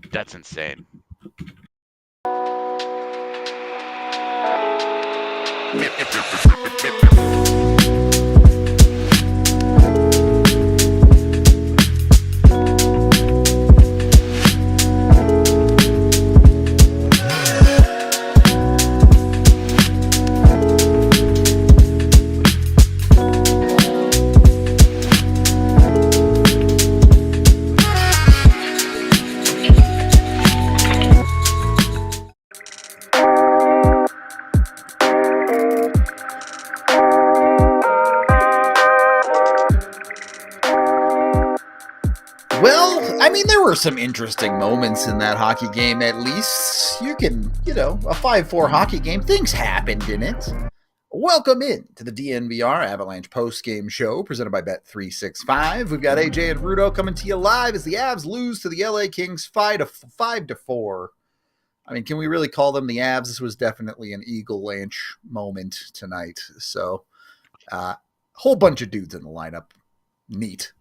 That's insane. Well, I mean, there were some interesting moments in that hockey game, at least. You can, a 5-4 hockey game, things happened in it. Welcome in to the DNVR Avalanche Postgame show presented by Bet365. We've got AJ and Rudo coming to you live as the Avs lose to the LA Kings 5-4. I mean, can we really call them the Avs? This was definitely an Eagle-Lanch moment tonight. So, whole bunch of dudes in the lineup. Neat.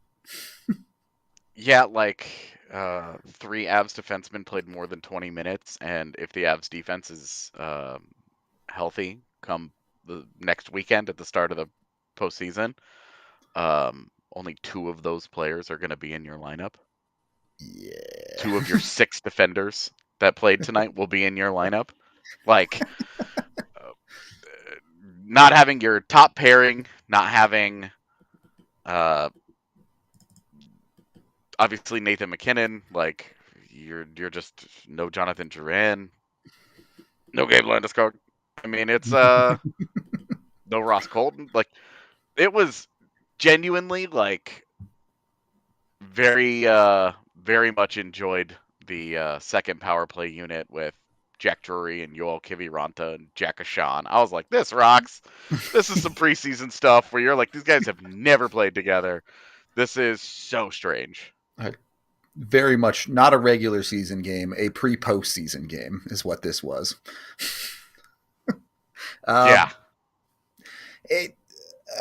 Yeah, like 3 Avs defensemen played more than 20 minutes, and if the Avs defense is healthy come the next weekend at the start of the postseason, only 2 of those players are going to be in your lineup. Yeah. 2 of your 6 defenders that played tonight will be in your lineup. Like, not having your top pairing, not having obviously Nathan McKinnon, like you're just no Jonathan Duran, no Gabe Landeskog. I mean, it's no Ross Colton. Like, it was genuinely like very much enjoyed the second power play unit with Jack Drury and Yoel Kiviranta and Jack Ashan. I was like, this rocks. This is some preseason stuff where you're like, these guys have never played together. This is so strange. Very much not a regular season game, a pre-postseason game is what this was. Yeah.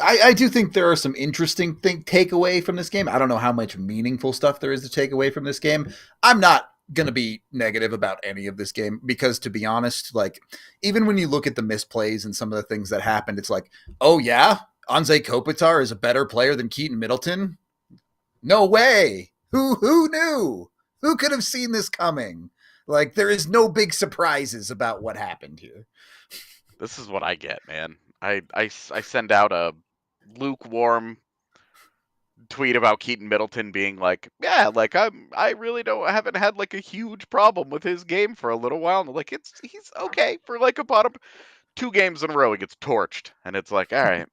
I do think there are some interesting takeaway from this game. I don't know how much meaningful stuff there is to take away from this game. I'm not going to be negative about any of this game because, to be honest, like, even when you look at the misplays and some of the things that happened, it's like, oh yeah, Anze Kopitar is a better player than Keaton Middleton? No way. Who knew? Who could have seen this coming? Like, there is no big surprises about what happened here. This is what I get, man. I send out a lukewarm tweet about Keaton Middleton being like, yeah, like I haven't had like a huge problem with his game for a little while. And like he's okay for like a bottom 2 games in a row he gets torched. And it's like, all right,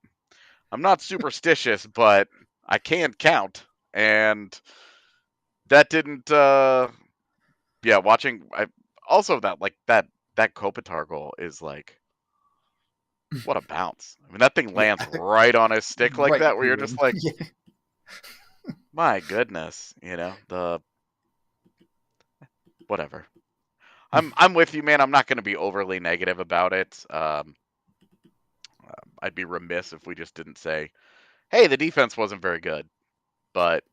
I'm not superstitious, but I can't count. And that didn't watching that Kopitar goal is like, what a bounce. I mean, that thing lands right on his stick like that, where you're just like, my goodness, whatever. I'm with you, man. I'm not going to be overly negative about it. I'd be remiss if we just didn't say, hey, the defense wasn't very good. But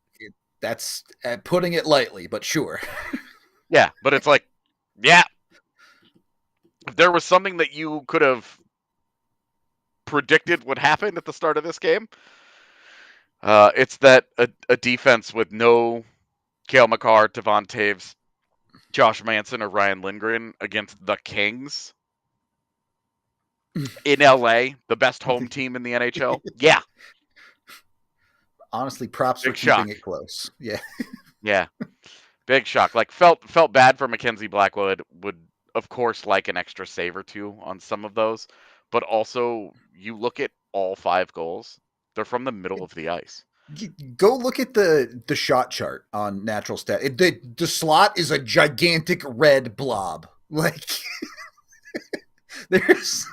that's putting it lightly, but sure. Yeah, but it's like, yeah, if there was something that you could have predicted would happen at the start of this game, it's that a defense with no Cale Makar, Devon Taves, Josh Manson, or Ryan Lindgren against the Kings in LA, the best home team in the NHL. Yeah. Honestly, props for keeping it close. Yeah. Yeah. Big shock. Like, felt bad for Mackenzie Blackwood. Would, of course, like an extra save or 2 on some of those. But also, you look at all 5 goals, they're from the middle of the ice. Go look at the shot chart on Natural Stat. The slot is a gigantic red blob. Like, there's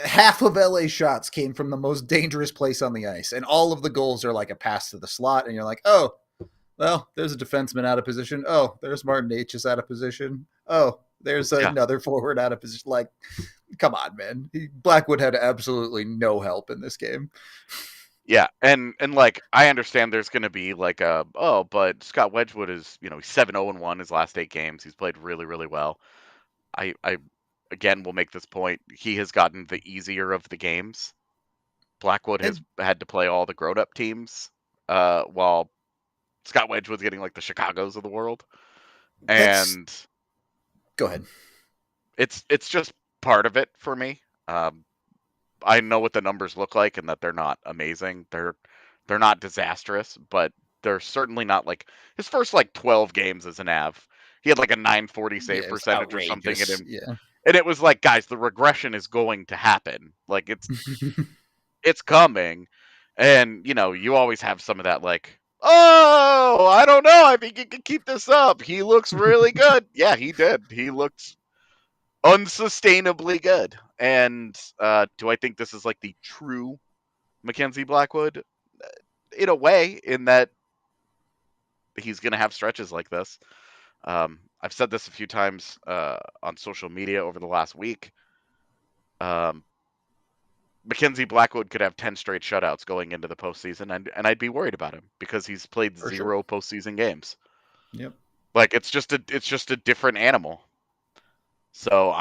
half of LA shots came from the most dangerous place on the ice, and all of the goals are like a pass to the slot, and you're like, oh, well, there's a defenseman out of position. Oh, there's Martin H. is out of position. Oh, there's another forward out of position. Like, come on, man. Blackwood had absolutely no help in this game. Yeah, and like I understand there's going to be like but Scott Wedgwood is, he's 7-0-1 his last 8 games. He's played really really well. I again will make this point. He has gotten the easier of the games. Blackwood has And had to play all the grown-up teams, while Scott Wedgwood's getting like the Chicagos of the world. that's And go ahead. it's just part of it for me. I know what the numbers look like and that they're not amazing. They're not disastrous, but they're certainly not like his first like 12 games as an Av. He had like a 940 Yeah, save it's percentage or something in outrageous. him. Yeah. And it was like, guys, the regression is going to happen. Like it's coming. And you always have some of that like, oh, I don't know. I think he can keep this up. He looks really good. Yeah, he did. He looked unsustainably good. And do I think this is like the true Mackenzie Blackwood? In a way, in that he's going to have stretches like this. I've said this a few times on social media over the last week. Mackenzie Blackwood could have 10 straight shutouts going into the postseason, and I'd be worried about him because he's played For sure. 0 postseason games. Yep. Like it's just a different animal. So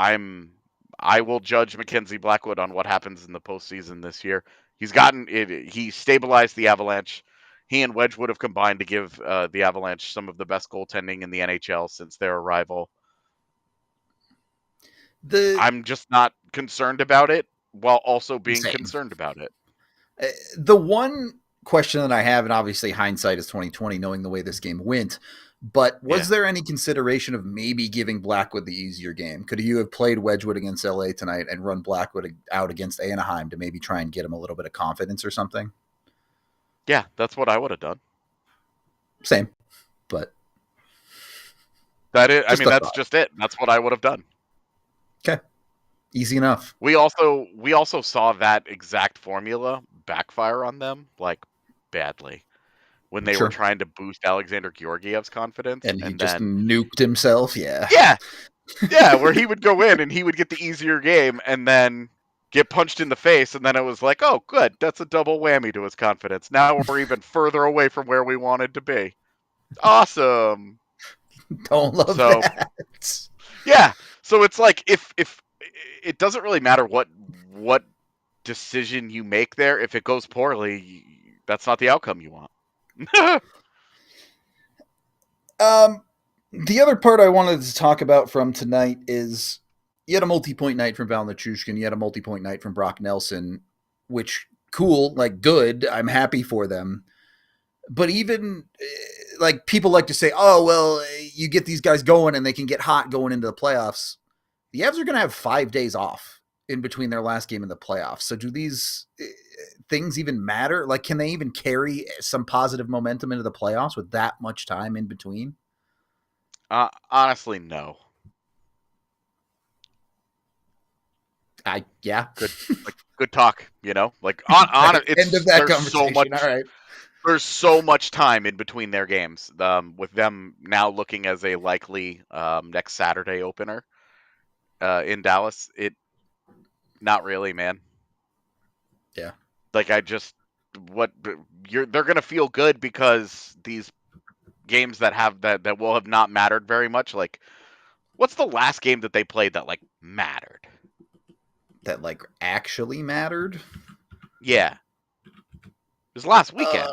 I will judge Mackenzie Blackwood on what happens in the postseason this year. He's gotten it. He stabilized the Avalanche. He and Wedgwood have combined to give the Avalanche some of the best goaltending in the NHL since their arrival. I'm just not concerned about it, while also being Same. concerned about it. The one question that I have, and obviously hindsight is 2020, knowing the way this game went, but was there any consideration of maybe giving Blackwood the easier game? Could you have played Wedgwood against LA tonight and run Blackwood out against Anaheim to maybe try and get him a little bit of confidence or something? Yeah, that's what I would have done. Same, but that is, just that's just it. That's what I would have done. Okay, easy enough. We also saw that exact formula backfire on them like badly when they were trying to boost Alexander Georgiev's confidence, and he and just then nuked himself. Yeah, yeah, where he would go in and he would get the easier game, and then get punched in the face, and then it was like, oh, good, that's a double whammy to his confidence. Now we're even further away from where we wanted to be. Awesome. Don't love that. Yeah, so it's like if it doesn't really matter what decision you make there. If it goes poorly, that's not the outcome you want. The other part I wanted to talk about from tonight is you had a multi-point night from Val Nichushkin, you had a multi-point night from Brock Nelson, which cool, like good. I'm happy for them. But even like people like to say, oh, well, you get these guys going and they can get hot going into the playoffs. The Avs are going to have 5 days off in between their last game in the playoffs. So do these things even matter? Like, can they even carry some positive momentum into the playoffs with that much time in between? Honestly, no. Yeah. Good talk, like on it's end of that conversation. So much, all right. There's so much time in between their games, with them now looking as a likely next Saturday opener in Dallas. Not really, man. Yeah. Like they're gonna feel good because these games that will have not mattered very much. Like, what's the last game that they played that like mattered? That like actually mattered? Yeah. It was last weekend.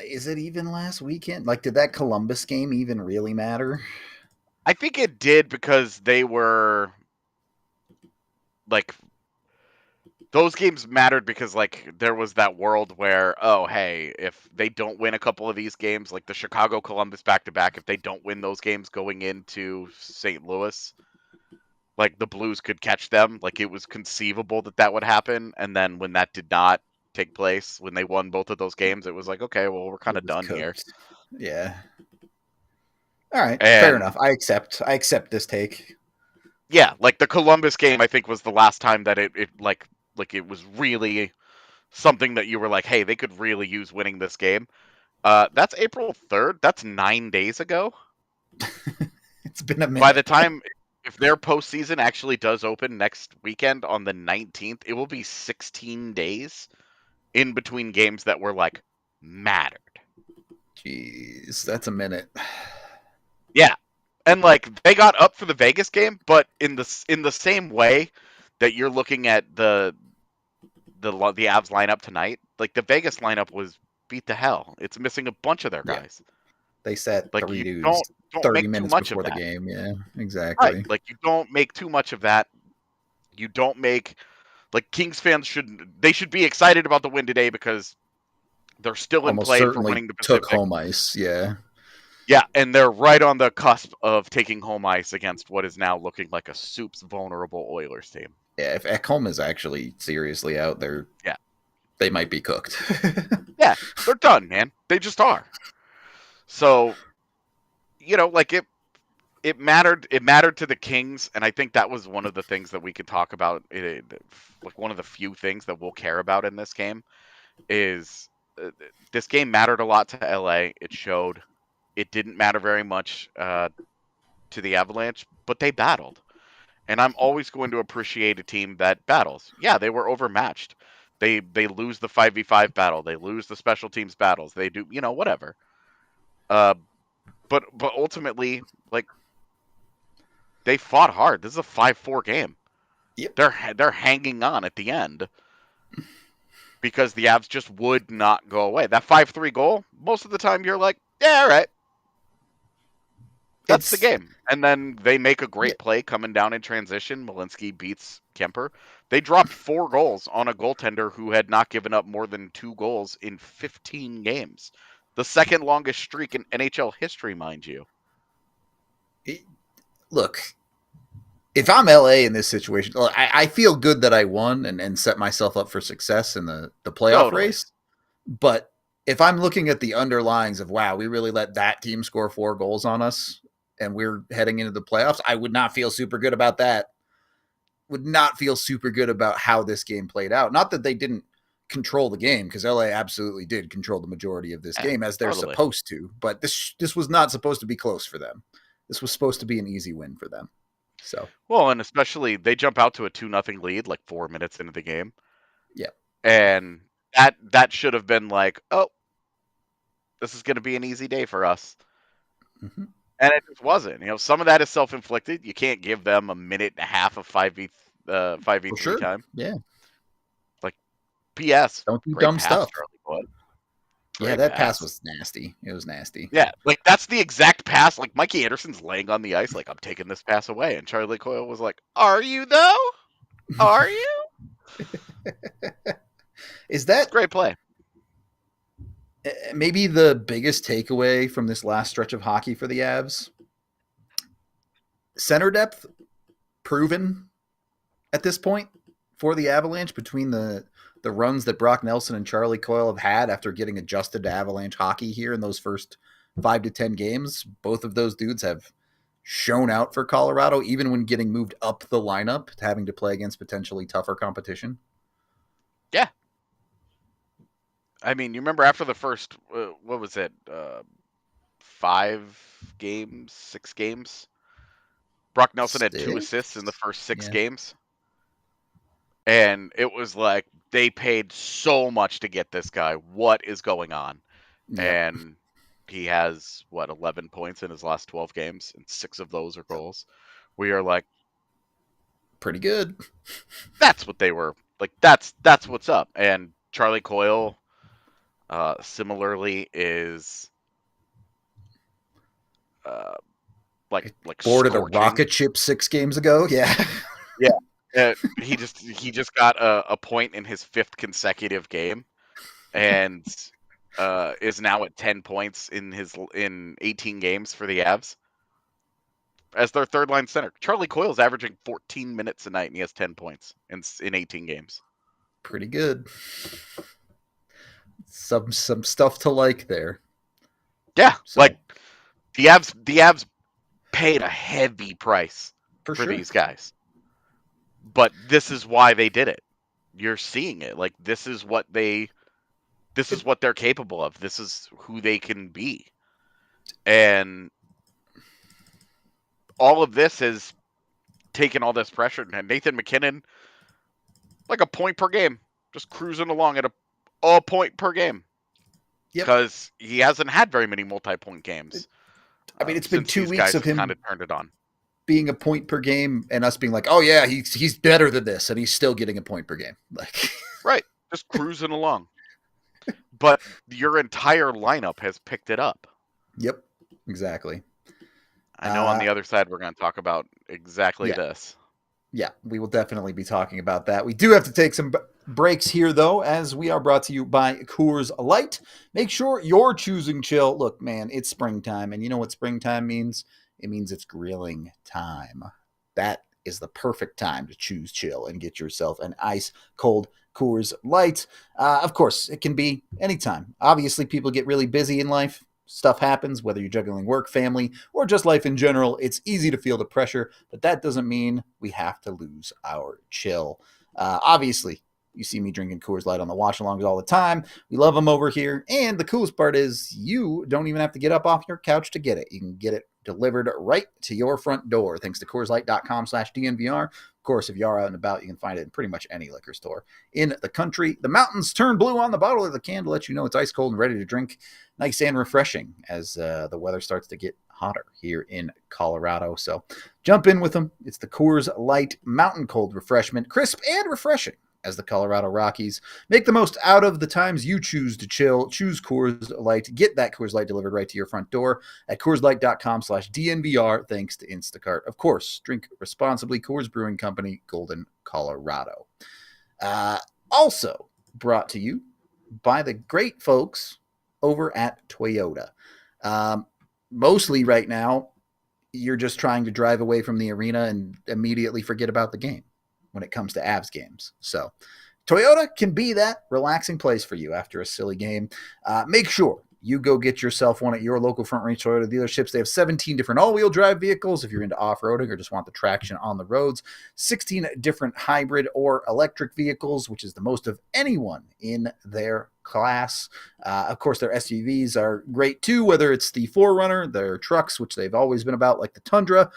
Is it even last weekend? Like, did that Columbus game even really matter? I think it did because they were like those games mattered because like there was that world where, oh hey, if they don't win a couple of these games, like the Chicago Columbus back-to-back, if they don't win those games going into St. Louis, like the Blues could catch them. Like it was conceivable that would happen, and then when that did not take place, when they won both of those games, it was like, okay, well, we're kind of done here. Yeah. All right, fair enough. I accept this take. Yeah, like the Columbus game, I think was the last time that it it was really something that you were like, hey, they could really use winning this game. That's April 3rd. That's 9 days ago. It's been a minute. By the time, if their postseason actually does open next weekend on the 19th, it will be 16 days in between games that were like mattered. Jeez, that's a minute. Yeah. And like they got up for the Vegas game, but in the same way that you're looking at the Avs lineup tonight, like the Vegas lineup was beat to hell. It's missing a bunch of their guys. They sat Like 3 you dudes don't 30 make too minutes much of before the that. game. Yeah, Right. exactly. Like you don't make too much of that. You don't make like Kings fans should be excited about the win today because they're still in Almost play for certainly winning the took Pacific. home ice. Yeah. Yeah, and they're right on the cusp of taking home ice against what is now looking like a Soup's vulnerable Oilers team. Yeah, if Ekholm is actually seriously out there, Yeah, they might be cooked. yeah, they're done, man. They just are. So, like it mattered. It mattered to the Kings, and I think that was one of the things that we could talk about. Like one of the few things that we'll care about in this game is this game mattered a lot to LA. It showed. It didn't matter very much to the Avalanche, but they battled. And I'm always going to appreciate a team that battles. Yeah, they were overmatched. They lose the 5v5 battle. They lose the special teams battles. They do, whatever. But ultimately, like they fought hard. This is a 5-4 game. Yep. They're hanging on at the end because the Avs just would not go away. That 5-3 goal, most of the time you're like, yeah, all right. That's the game. And then they make a great play coming down in transition. Malinsky beats Kemper. They dropped 4 goals on a goaltender who had not given up more than 2 goals in 15 games. The second longest streak in NHL history, mind you. Look, if I'm LA in this situation, I feel good that I won and set myself up for success in the playoff race. But if I'm looking at the underlyings of, wow, we really let that team score 4 goals on us and we're heading into the playoffs, I would not feel super good about that. Would not feel super good about how this game played out. Not that they didn't control the game, because LA absolutely did control the majority of this game as they're supposed to. But this was not supposed to be close for them. This was supposed to be an easy win for them. So well, and especially they jump out to a 2-0 lead like 4 minutes into the game. Yeah. And that should have been like, oh, this is going to be an easy day for us. Mm-hmm. And it just wasn't. Some of that is self-inflicted. You can't give them a minute and a half of 5v3 time. Yeah. Like, PS. Don't do great dumb pass, stuff. Charlie Boyd. Yeah, that pass was nasty. It was nasty. Yeah, like that's the exact pass. Like Mikey Anderson's laying on the ice, like I'm taking this pass away, and Charlie Coyle was like, "Are you though? Are you?" Is that great play? Maybe the biggest takeaway from this last stretch of hockey for the Avs? Center depth proven at this point for the Avalanche between the runs that Brock Nelson and Charlie Coyle have had after getting adjusted to Avalanche hockey here in those first 5 to 10 games. Both of those dudes have shown out for Colorado, even when getting moved up the lineup, having to play against potentially tougher competition. Yeah. I mean, you remember after the first, what was it, 5 games, 6 games? Brock Nelson had 2 assists in the first 6 games. And it was like, they paid so much to get this guy. What is going on? Yep. And he has, 11 points in his last 12 games, and 6 of those are goals. We are like, pretty good. That's what they were. Like, that's what's up. And Charlie Coyle, similarly, is like boarded scorching. a rocket ship 6 games ago. Yeah. Yeah. He just got a point in his 5th consecutive game, and is now at 10 points in 18 games for the Avs as their third line center. Charlie Coyle's averaging 14 minutes a night, and he has 10 points in 18 games. Pretty good. Some stuff to like there. Yeah, so. Like the Avs paid a heavy price for these guys. But this is why they did it. You're seeing it. Like this is what they're capable of. This is who they can be. And all of this has taken all this pressure. And Nathan MacKinnon, like a point per game, just cruising along at a point per game. Yep. Because he hasn't had very many multi-point games I mean, it's been since 2 these weeks guys of have kind him of turned it on. being a point per game and us being like, oh yeah, he's better than this, and he's still getting a point per game. Like, right, just cruising along. But your entire lineup has picked it up. Yep, exactly. I know on the other side we're going to talk about exactly this. Yeah, we will definitely be talking about that. We do have to take some breaks here, though, as we are brought to you by Coors Light. Make sure you're choosing chill. Look, man, it's springtime, and you know what springtime means? It means it's grilling time. That is the perfect time to choose chill and get yourself an ice cold Coors Light. Of course, it can be anytime. Obviously, people get really busy in life. Stuff happens, whether you're juggling work, family, or just life in general. It's easy to feel the pressure, but that doesn't mean we have to lose our chill. Obviously, you see me drinking Coors Light on the watch alongs all the time. We love them over here. And the coolest part is you don't even have to get up off your couch to get it. You can get it delivered right to your front door thanks to CoorsLight.com/DNVR. Of course, if you are out and about, you can find it in pretty much any liquor store in the country. The mountains turn blue on the bottle of the can to let you know it's ice cold and ready to drink. Nice and refreshing as the weather starts to get hotter here in Colorado. So jump in with them. It's the Coors Light Mountain Cold Refreshment, crisp and refreshing as the Colorado Rockies. Make the most out of the times you choose to chill. Choose Coors Light. Get that Coors Light delivered right to your front door at CoorsLight.com/DNVR thanks to Instacart. Of course, drink responsibly. Coors Brewing Company, Golden, Colorado. Also brought to you by the great folks over at Toyota. Mostly right now, you're just trying to drive away from the arena and immediately forget about the game when it comes to Avs games. So Toyota can be that relaxing place for you after a silly game. Make sure you go get yourself one at your local Front Range Toyota dealerships. They have 17 different all-wheel drive vehicles if you're into off-roading or just want the traction on the roads, 16 different hybrid or electric vehicles, which is the most of anyone in their class. Of course, their SUVs are great too, whether it's the 4Runner, their trucks, which they've always been about, like the Tundra.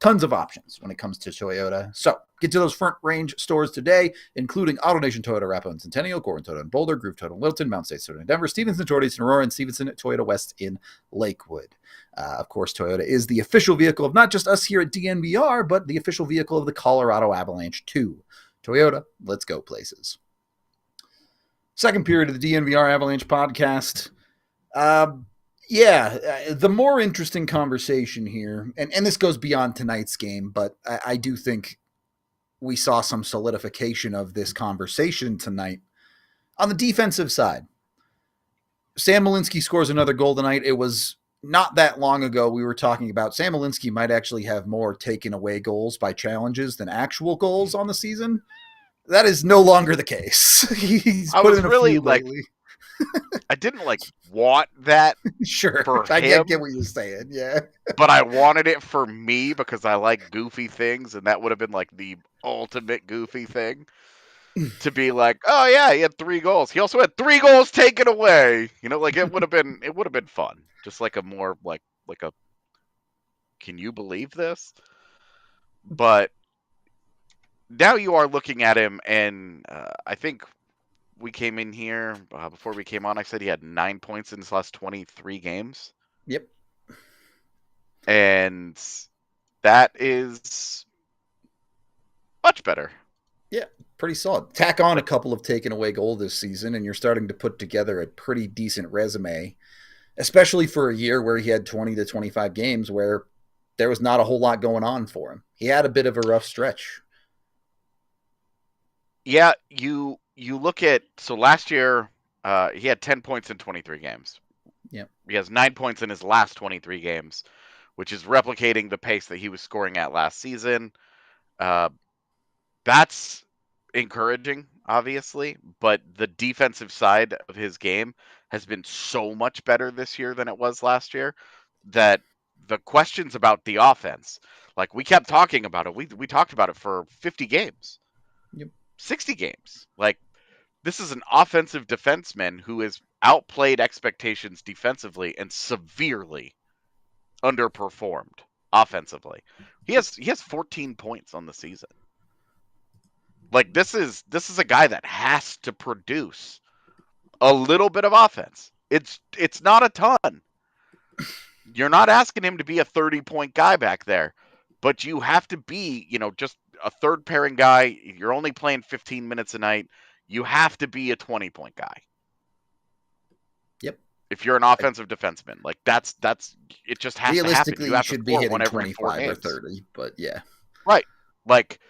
Tons of options when it comes to Toyota. So get to those Front Range stores today, including AutoNation Toyota, Arapahoe and Centennial, Gorman Toyota in Boulder, Groove Toyota in Littleton, Mount State Toyota in Denver, Stevenson Toyota in Aurora, and Stevenson Toyota West in Lakewood. Of course, Toyota is the official vehicle of not just us here at DNVR, but the official vehicle of the Colorado Avalanche too. Toyota, let's go places. Second period of the DNVR Avalanche podcast. The more interesting conversation here, and this goes beyond tonight's game, but I do think we saw some solidification of this conversation tonight. On the defensive side, Sam Malinski scores another goal tonight. It was not that long ago we were talking about Sam Malinski might actually have more taken away goals by challenges than actual goals on the season. That is no longer the case. He's put in a few lately. I didn't want that sure, for him. I get what you're saying, yeah. But I wanted it for me because I like goofy things, and that would have been the ultimate goofy thing. To be like, oh yeah, he had 3 goals. He also had 3 goals taken away. It would have been fun. Just a more like a can you believe this? But now you are looking at him, and I think we came in here before we came on. I said he had 9 points in his last 23 games. Yep. And that is much better. Yeah, pretty solid. Tack on a couple of taken away goals this season, and you're starting to put together a pretty decent resume, especially for a year where he had 20 to 25 games where there was not a whole lot going on for him. He had a bit of a rough stretch. Yeah, you look at, so last year he had 10 points in 23 games. Yeah. He has 9 points in his last 23 games, which is replicating the pace that he was scoring at last season. That's encouraging, obviously, but the defensive side of his game has been so much better this year than it was last year that the questions about the offense, we kept talking about it. We talked about it for 50 games. Yep. 60 games. This is an offensive defenseman who has outplayed expectations defensively and severely underperformed offensively. He has 14 points on the season. This is a guy that has to produce a little bit of offense. It's not a ton. You're not asking him to be a 30-point guy back there, but you have to be, just a third pairing guy. You're only playing 15 minutes a night. You have to be a 20-point guy. Yep. If you're an offensive defenseman, like that's it just has to happen. Realistically, You you have to should be score hitting one every 4 25 or games. 30, but yeah. Right. Like,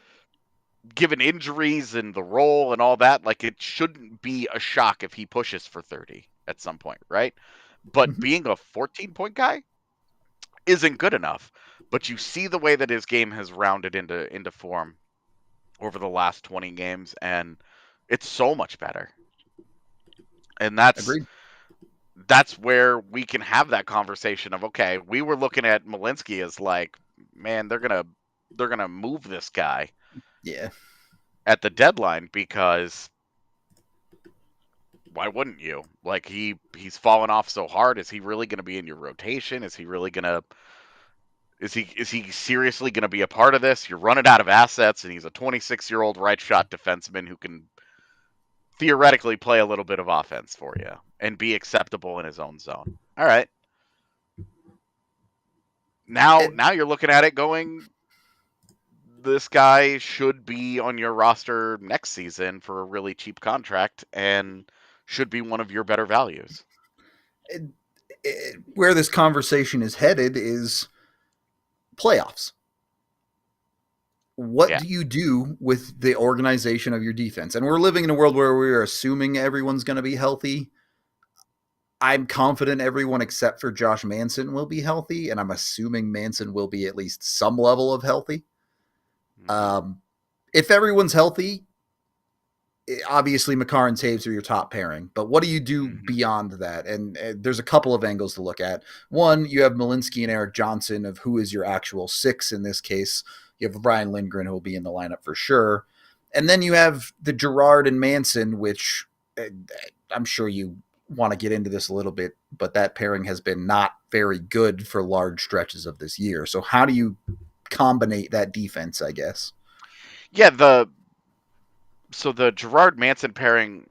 given injuries and the role and all that, like, it shouldn't be a shock if he pushes for 30 at some point, right? But being a 14-point guy isn't good enough. But you see the way that his game has rounded into form over the last 20 games, and it's so much better. And Agreed. that's where we can have that conversation of, okay, we were looking at Malinsky as like, man, they're gonna move this guy Yeah. at the deadline, because why wouldn't you? Like, he's fallen off so hard. Is he really going to be in your rotation? Is he really going to is he seriously going to be a part of this? You're running out of assets, and he's a 26-year-old right shot defenseman who can theoretically play a little bit of offense for you and be acceptable in his own zone. All right. Now you're looking at it going, this guy should be on your roster next season for a really cheap contract and should be one of your better values. Where this conversation is headed is playoffs. What do you do with the organization of your defense? And we're living in a world where we're assuming everyone's going to be healthy. I'm confident everyone except for Josh Manson will be healthy, and I'm assuming Manson will be at least some level of healthy. If everyone's healthy, obviously Makar and Taves are your top pairing, but what do you do beyond that? And there's a couple of angles to look at. One, you have Malinsky and Eric Johnson of who is your actual six in this case. You have Brian Lindgren who will be in the lineup for sure. And then you have the Girard and Manson, which I'm sure you want to get into this a little bit, but that pairing has been not very good for large stretches of this year. So how do you combinate that defense, I guess? Yeah, the Girard Manson pairing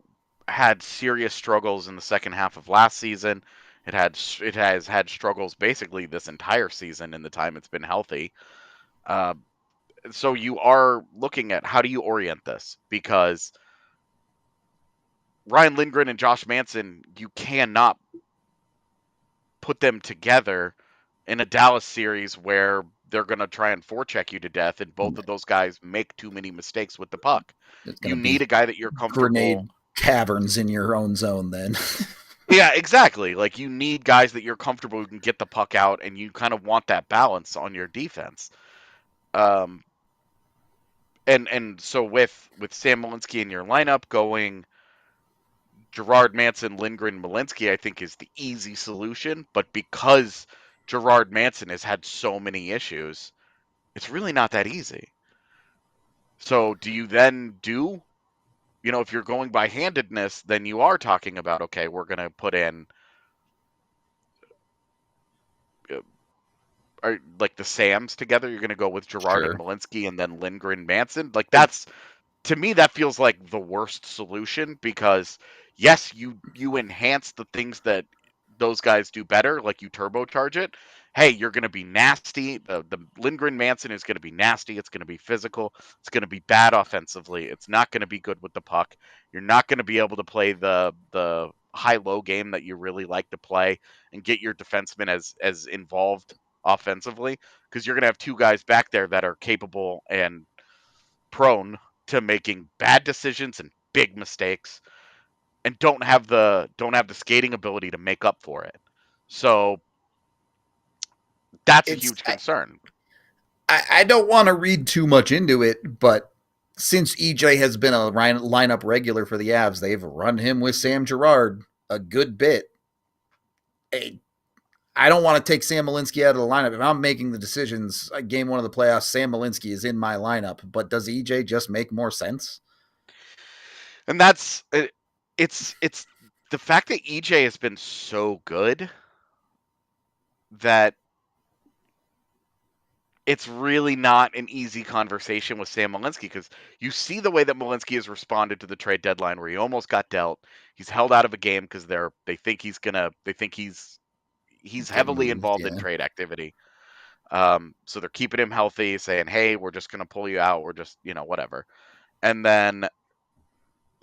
had serious struggles in the second half of last season. It has had struggles basically this entire season in the time it's been healthy. So you are looking at, how do you orient this? Because Ryan Lindgren and Josh Manson, you cannot put them together in a Dallas series where they're going to try and forecheck you to death, and both of those guys make too many mistakes with the puck. You need a guy that you're comfortable. Grenade caverns in your own zone then. Yeah, exactly. Like, you need guys that you're comfortable who can get the puck out, and you kind of want that balance on your defense. And so with Sam Malinsky in your lineup, going Girard, Manson, Lindgren, Malinsky, I think is the easy solution. But because Girard Manson has had so many issues, it's really not that easy. So do you then if you're going by handedness, then you are talking about, okay, we're going to put in like the Sams together. You're going to go with Girard and Malinsky and then Lindgren, Manson. Like, to me, that feels like the worst solution, because yes, you enhance the things that those guys do better, like you turbocharge it. Hey, you're going to be nasty. The Lindgren Manson is going to be nasty. It's going to be physical. It's going to be bad offensively. It's not going to be good with the puck. You're not going to be able to play the high-low game that you really like to play and get your defensemen as involved offensively, because you're going to have two guys back there that are capable and prone to making bad decisions and big mistakes, and don't have the skating ability to make up for it. So that's a huge concern. I don't want to read too much into it, but since EJ has been a lineup regular for the Avs, they've run him with Sam Girard a good bit. I don't want to take Sam Malinsky out of the lineup. If I'm making the decisions, game one of the playoffs, Sam Malinsky is in my lineup. But does EJ just make more sense? And that's it's the fact that EJ has been so good that it's really not an easy conversation with Sam Malinsky, because you see the way that Malinsky has responded to the trade deadline, where he almost got dealt. He's held out of a game because they think he's Get heavily moved, involved in yeah. trade activity. So they're keeping him healthy, saying, "Hey, we're just going to pull you out. We're just, whatever." And then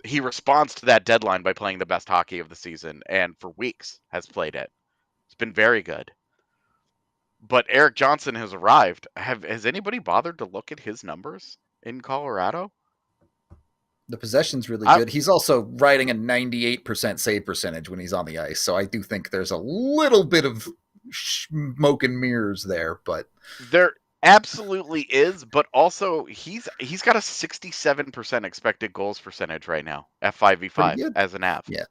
he responds to that deadline by playing the best hockey of the season, and for weeks has played it. It's been very good. But Eric Johnson has arrived. Has anybody bothered to look at his numbers in Colorado? The possession's really I, good. He's also riding a 98% save percentage when he's on the ice, so I do think there's a little bit of smoke and mirrors there, but there absolutely is, but also he's got a 67% expected goals percentage right now, pretty F5v5 good. as an Av. Yeah.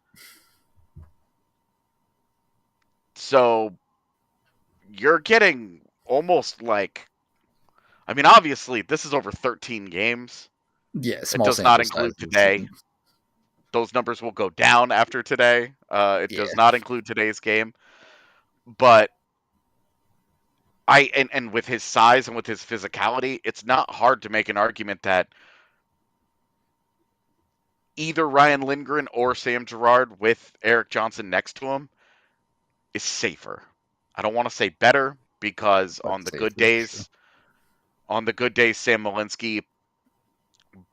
So you're getting almost like, I mean, obviously this is over 13 games. Yeah, It small does not sample include sizes. today. Those numbers will go down after today. It Yeah. does not include today's game, but and with his size and with his physicality, it's not hard to make an argument that either Ryan Lindgren or Sam Girard with Eric Johnson next to him is safer. I don't want to say better, because But safer, sure. on the good days, Sam Malinsky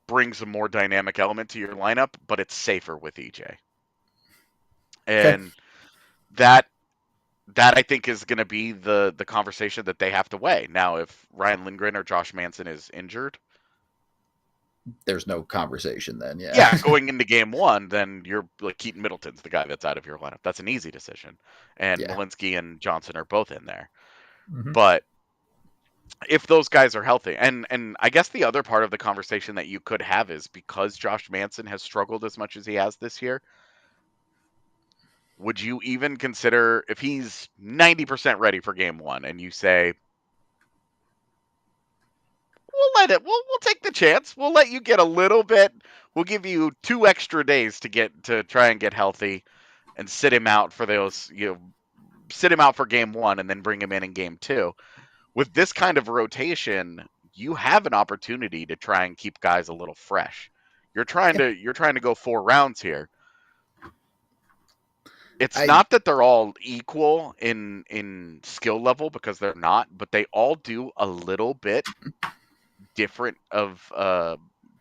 brings a more dynamic element to your lineup, but it's safer with EJ. Okay. And that that I think is going to be the conversation that they have to weigh. Now, if Ryan Lindgren or Josh Manson is injured, There's no conversation then, yeah. yeah, going into game one, then you're like, Keaton Middleton's the guy that's out of your lineup. That's an easy decision. And Yeah. Malinsky and Johnson are both in there. Mm-hmm. But if those guys are healthy, and I guess the other part of the conversation that you could have is, because Josh Manson has struggled as much as he has this year, would you even consider, if he's 90% ready for game one and you say, we'll take the chance. We'll let you get a little bit. We'll give you 2 extra days to try and get healthy, and sit him out for sit him out for game one and then bring him in game two. With this kind of rotation, you have an opportunity to try and keep guys a little fresh. You're trying to go 4 rounds here. It's I not that they're all equal in skill level, because they're not, but they all do a little bit different of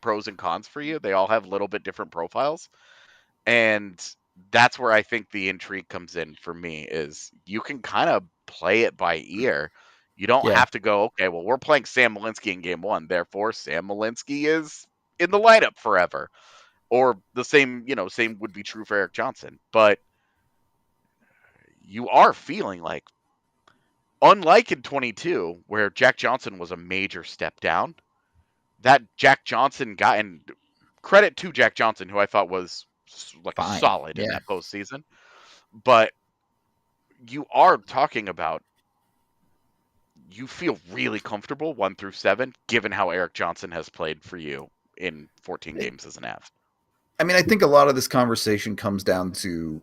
pros and cons for you. They all have a little bit different profiles, and that's where I think the intrigue comes in for me. Is you can kind of play it by ear. You don't yeah. have to go, okay, well, we're playing Sam Malinsky in game one, therefore Sam Malinsky is in the lineup forever. Or the same would be true for Eric Johnson. But you are feeling like, unlike in 22, where Jack Johnson was a major step down, that Jack Johnson guy, and credit to Jack Johnson, who I thought was like Fine. solid in Yeah. that postseason, but you are talking about, you feel really comfortable 1 through 7, given how Eric Johnson has played for you in 14 games as an Av. I mean, I think a lot of this conversation comes down to,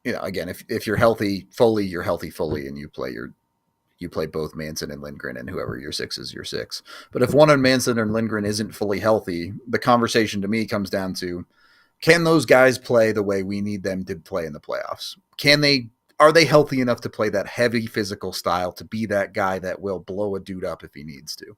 again, if you're healthy fully, you're healthy fully, and you play both Manson and Lindgren, and whoever your 6 is, your 6. But if one of Manson or Lindgren isn't fully healthy, the conversation to me comes down to, can those guys play the way we need them to play in the playoffs? Are they healthy enough to play that heavy physical style, to be that guy that will blow a dude up if he needs to?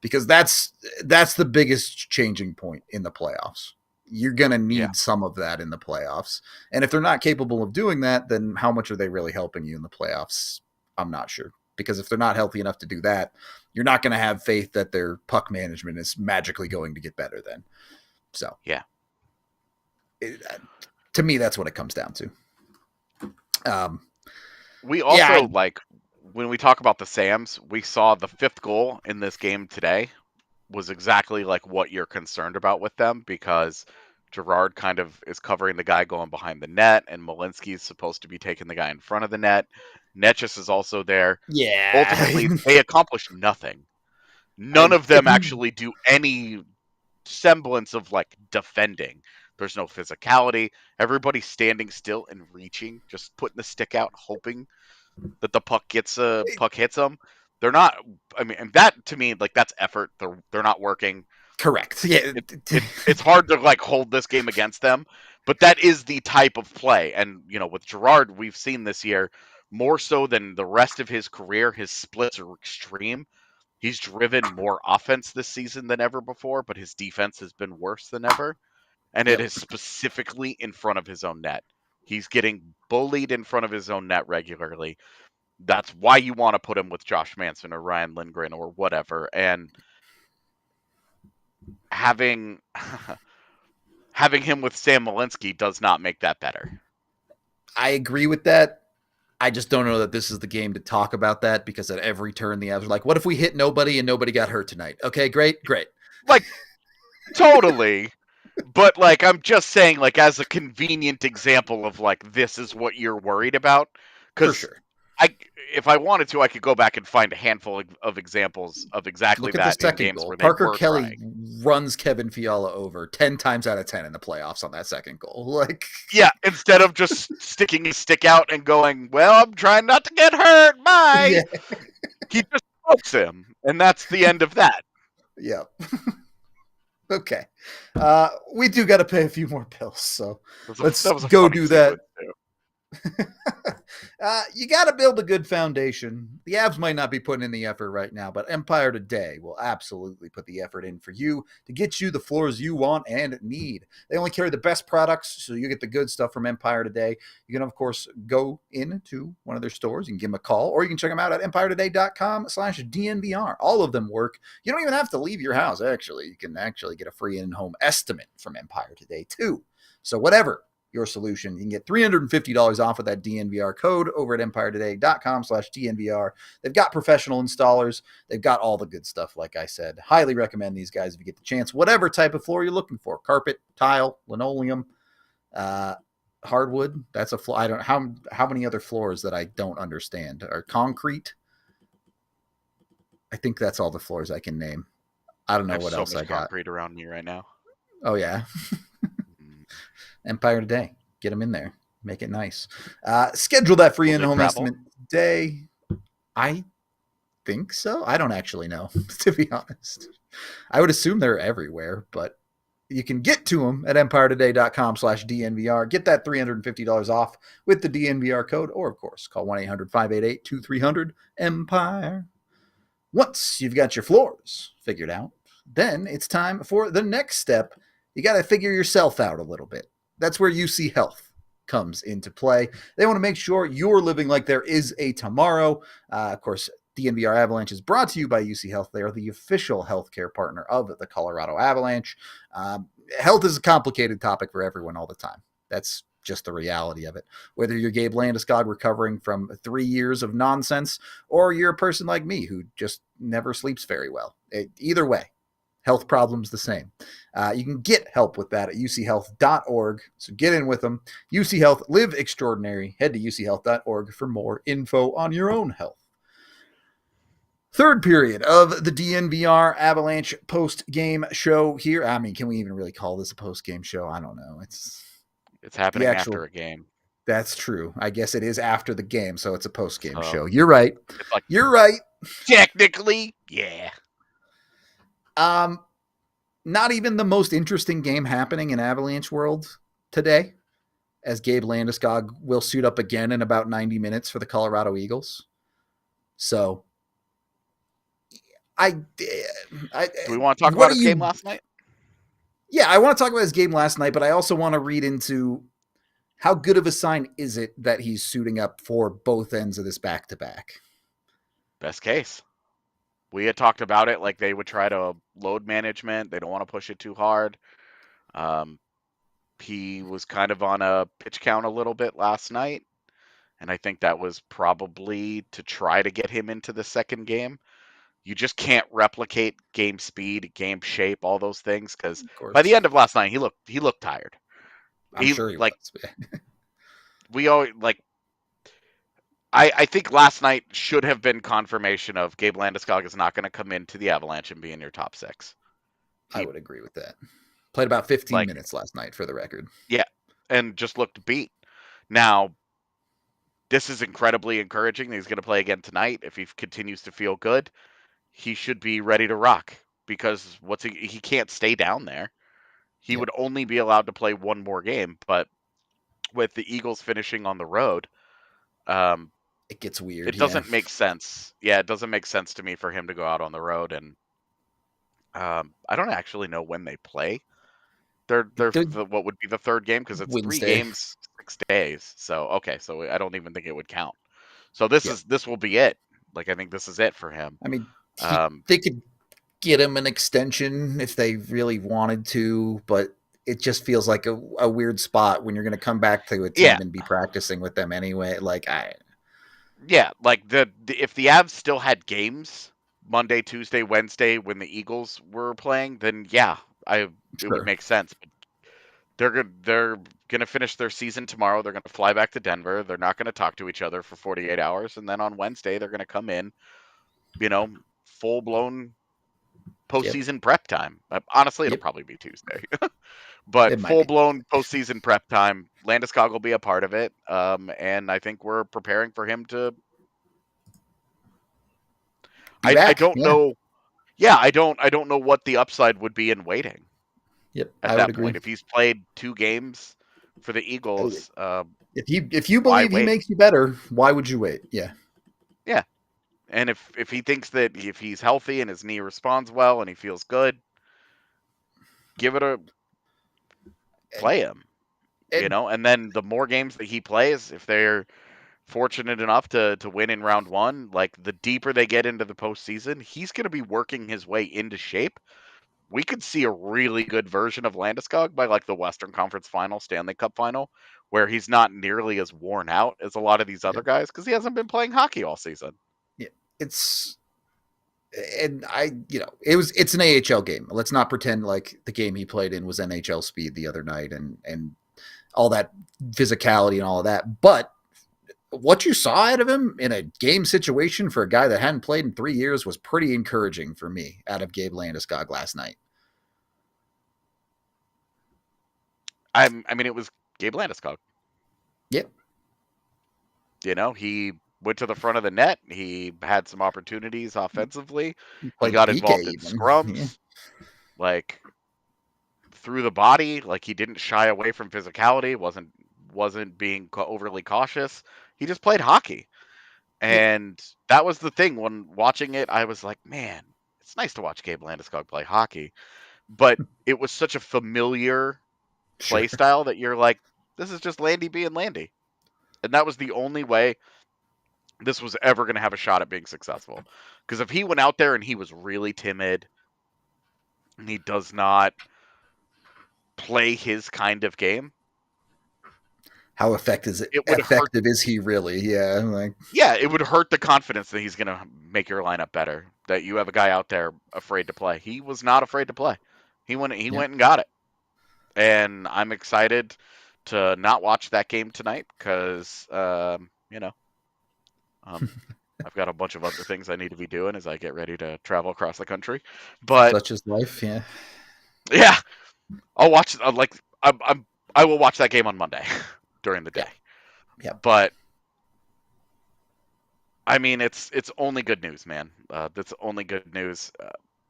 Because that's the biggest changing point in the playoffs. You're going to Yeah. need some of that in the playoffs. And if they're not capable of doing that, then how much are they really helping you in the playoffs? I'm not sure. Because if they're not healthy enough to do that, you're not going to have faith that their puck management is magically going to get better then. So, Yeah. To me, that's what it comes down to. We Yeah, also, like, when we talk about the Sams, we saw the 5th goal in this game today was exactly like what you're concerned about with them, because Girard kind of is covering the guy going behind the net, and Malinsky is supposed to be taking the guy in front of the net. Nichushkin is also there. yeah. Ultimately, they accomplish nothing. None of them If you actually do any semblance of like defending. There's no physicality. Everybody's standing still and reaching, just putting the stick out, hoping that the puck hits them. They're not. I mean, and that to me, like that's effort. They're not working. Correct. Yeah. It's hard to like hold this game against them, but that is the type of play. And with Girard, we've seen this year more so than the rest of his career. His splits are extreme. He's driven more offense this season than ever before, but his defense has been worse than ever. And it Yep. is specifically in front of his own net. He's getting bullied in front of his own net regularly. That's why you want to put him with Josh Manson or Ryan Lindgren or whatever. And having having him with Sam Malinsky does not make that better. I agree with that. I just don't know that this is the game to talk about that, because at every turn the Avs are like, what if we hit nobody and nobody got hurt tonight? Okay, great. Like, totally. But, like, I'm just saying, like, as a convenient example of, like, this is what you're worried about. For Because sure. if I wanted to, I could go back and find a handful of examples of exactly Look at the that in second games goal. where they Parker were Kelly trying. runs Kevin Fiala over 10 times out of 10 in the playoffs on that second goal. Like, Yeah, instead of just sticking his stick out and going, well, I'm trying not to get hurt, bye. yeah. He just pokes him, and that's the end of that. Yeah. Okay. We do got to pay a few more bills, so let's go do that. You got to build a good foundation. The Avs might not be putting in the effort right now, but Empire Today will absolutely put the effort in for you to get you the floors you want and need. They only carry the best products, so you get the good stuff from Empire Today. You can, of course, go into one of their stores. You can give them a call, or you can check them out at empiretoday.com/DNVR. All of them work. You don't even have to leave your house, actually. You can actually get a free in-home estimate from Empire Today, too. So whatever your solution, you can get $350 off with that DNVR code over at empiretoday.com/DNVR. They've got professional installers. They've got all the good stuff, like I said. Highly recommend these guys if you get the chance. Whatever type of floor you're looking for. Carpet, tile, linoleum, hardwood. That's a floor. I don't how many other floors that I don't understand are concrete. I think that's all the floors I can name. I don't know what else I got. Concrete around me right now. Oh yeah. Empire Today. Get them in there. Make it nice. Schedule that free in-home estimate today. I think so. I don't actually know, to be honest. I would assume they're everywhere, but you can get to them at empiretoday.com/DNVR. Get that $350 off with the DNVR code, or, of course, call 1-800-588-2300-EMPIRE. Once you've got your floors figured out, then it's time for the next step. You got to figure yourself out a little bit. That's where UC Health comes into play. They want to make sure you're living like there is a tomorrow. Of course, DNVR Avalanche is brought to you by UC Health. They are the official healthcare partner of the Colorado Avalanche. Health is a complicated topic for everyone all the time. That's just the reality of it. Whether you're Gabe Landeskog recovering from 3 years of nonsense, or you're a person like me who just never sleeps very well. Either way, health problems the same. You can get help with that at uchealth.org. So get in with them. UC Health, live extraordinary. Head to uchealth.org for more info on your own health. Third period of the DNVR Avalanche post-game show here. I mean, can we even really call this a post-game show? I don't know. It's happening after a game. That's true. I guess it is after the game, so it's a post-game show. You're right. Like, you're right. Technically, yeah. Not even the most interesting game happening in Avalanche world today, as Gabe Landeskog will suit up again in about 90 minutes for the Colorado Eagles. So, do we want to talk about his game last night? Yeah, I want to talk about his game last night, but I also want to read into how good of a sign is it that he's suiting up for both ends of this back-to-back. Best case. We had talked about it, like they would try to load management. They don't want to push it too hard. He was kind of on a pitch count a little bit last night, and I think that was probably to try to get him into the second game. You just can't replicate game speed, game shape, all those things, because by the end of last night, he looked tired. I'm sure he was. We always I think last night should have been confirmation of Gabe Landeskog is not going to come into the Avalanche and be in your top six. I would agree with that. Played about 15 minutes last night, for the record. Yeah, and just looked beat. Now, this is incredibly encouraging that he's going to play again tonight. If he continues to feel good, he should be ready to rock because he can't stay down there. He Yep. would only be allowed to play one more game, but with the Eagles finishing on the road, It gets weird, it yeah. doesn't make sense. Yeah, it doesn't make sense to me for him to go out on the road, and I don't actually know when they play. What would be the third game because it's 3 Wednesday. games, 6 days. So okay, so I don't even think it would count. So this Yep. is this will be it. Like I think this is it for him. I mean, Um, they could get him an extension if they really wanted to, but it just feels like a weird spot when you're going to come back to a yeah, team and be practicing with them anyway. Like, yeah. Like if the Avs still had games Monday, Tuesday, Wednesday when the Eagles were playing, then yeah, it would sure. make sense. But they're gonna finish their season tomorrow. They're gonna fly back to Denver. They're not gonna talk to each other for 48 hours, and then on Wednesday they're gonna come in, full blown Yep. postseason prep time. Honestly, it'll Yep. probably be Tuesday, but It might full be. blown postseason prep time. Landeskog will be a part of it, and I think we're preparing for him to. Be I back. don't Yeah. know. Yeah, I don't know what the upside would be in waiting Yep. at I would that agree. point. If he's played 2 games for the Eagles, If you why believe he wait? makes you better, why would you wait? Yeah. Yeah, and if he thinks that if he's healthy and his knee responds well and he feels good, give it a And play him. and And then the more games that he plays, if they're fortunate enough to win in round one, like the deeper they get into the postseason, he's going to be working his way into shape. We could see a really good version of Landeskog by like the Western Conference Final, Stanley Cup Final, where he's not nearly as worn out as a lot of these yeah, other guys because he hasn't been playing hockey all season. yeah. It's and it's an AHL game. Let's not pretend like the game he played in was NHL speed the other night and all that physicality and all of that. But what you saw out of him in a game situation for a guy that hadn't played in 3 years was pretty encouraging for me out of Gabe Landeskog last night. I mean, it was Gabe Landeskog. Yep. He went to the front of the net. He had some opportunities offensively. He He played got PK involved in even. Yeah. scrums, like through the body. Like he didn't shy away from physicality. wasn't being overly cautious. He just played hockey. Yeah. And that was the thing when watching it. I was like, man, it's nice to watch Gabe Landeskog play hockey, but it was such a familiar play Sure. style that you're like, this is just Landy being Landy, and that was the only way this was ever going to have a shot at being successful. Because if he went out there and he was really timid and he does not play his kind of game, How effective it would hurt. effective is he really? Yeah. Like, Yeah, it would hurt the confidence that he's going to make your lineup better. That you have a guy out there afraid to play. He was not afraid to play. He went. He yeah. went and got it. And I'm excited to not watch that game tonight because I've got a bunch of other things I need to be doing as I get ready to travel across the country. But Such is life. Yeah. yeah, I'll watch. I will watch that game on Monday during the Yeah. day. Yeah. But I mean, it's only good news, man. That's only good news.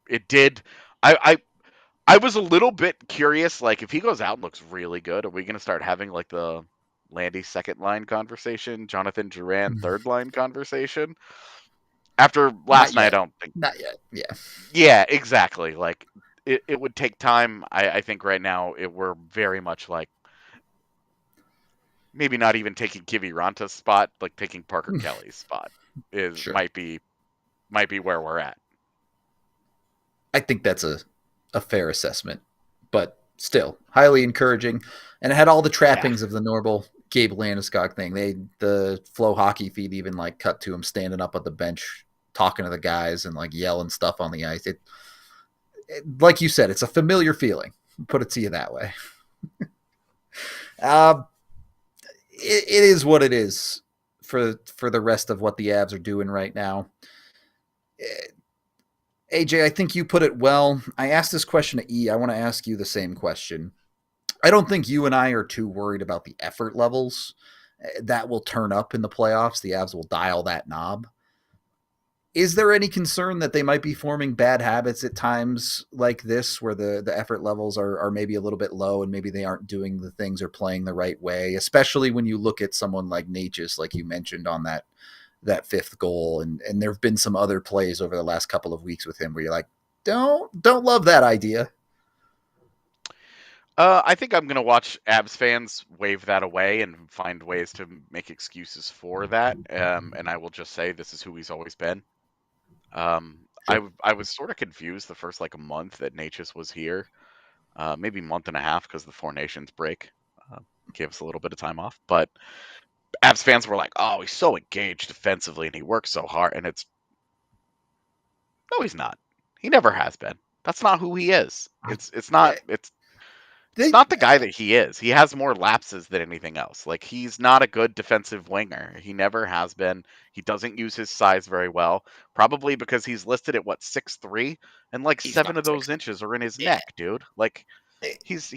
It did. I was a little bit curious. Like, if he goes out and looks really good, are we going to start having like the Landy second line conversation, Jonathan Duran third line conversation? After Not last night, I yet. don't think. Not yet. Yeah. Yeah, exactly. Like, it would take time. I think right now we're very much like maybe not even taking Kiviranta's spot, like taking Parker Kelly's spot is Sure. might be where we're at. I think that's a fair assessment, but still highly encouraging. And it had all the Yeah. trappings of the normal Gabe Landeskog thing. The Flow Hockey feed even like cut to him standing up at the bench talking to the guys and like yelling stuff on the ice. It like you said, it's a familiar feeling. Put it to you that way. uh, it is what it is for the rest of what the Avs are doing right now. AJ, I think you put it well. I asked this question to E. I want to ask you the same question. I don't think you and I are too worried about the effort levels that will turn up in the playoffs. The Avs will dial that knob. Is there any concern that they might be forming bad habits at times like this, where the effort levels are maybe a little bit low and maybe they aren't doing the things or playing the right way, especially when you look at someone like Nichushkin, like you mentioned on that fifth goal, and there have been some other plays over the last couple of weeks with him where you're like, don't love that idea. I think I'm gonna watch Abs fans wave that away and find ways to make excuses for that. And I will just say this is who he's always been. Sure. I was sort of confused the first like a month that Natchez was here, maybe month and a half because the Four Nations break gave us a little bit of time off. But Abs fans were like, "Oh, he's so engaged defensively and he works so hard." And it's no, he's not. He never has been. That's not who he is. It's not the guy that he is. He has more lapses than anything else. Like, he's not a good defensive winger. He never has been. He doesn't use his size very well, probably because he's listed at what, 6'3", and like He's 7 not of those 6'3". inches are in his Yeah. neck, dude. Like, his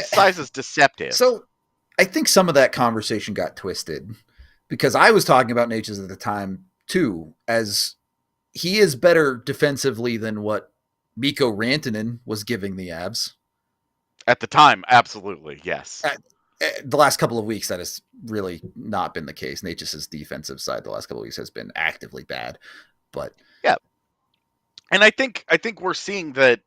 size is deceptive. So I think some of that conversation got twisted because I was talking about Natchez at the time too, as he is better defensively than what Mikko Rantanen was giving the Avs. At the time, absolutely, yes. The last couple of weeks, that has really not been the case. Natchez's defensive side the last couple of weeks has been actively bad, but yeah. And I think we're seeing that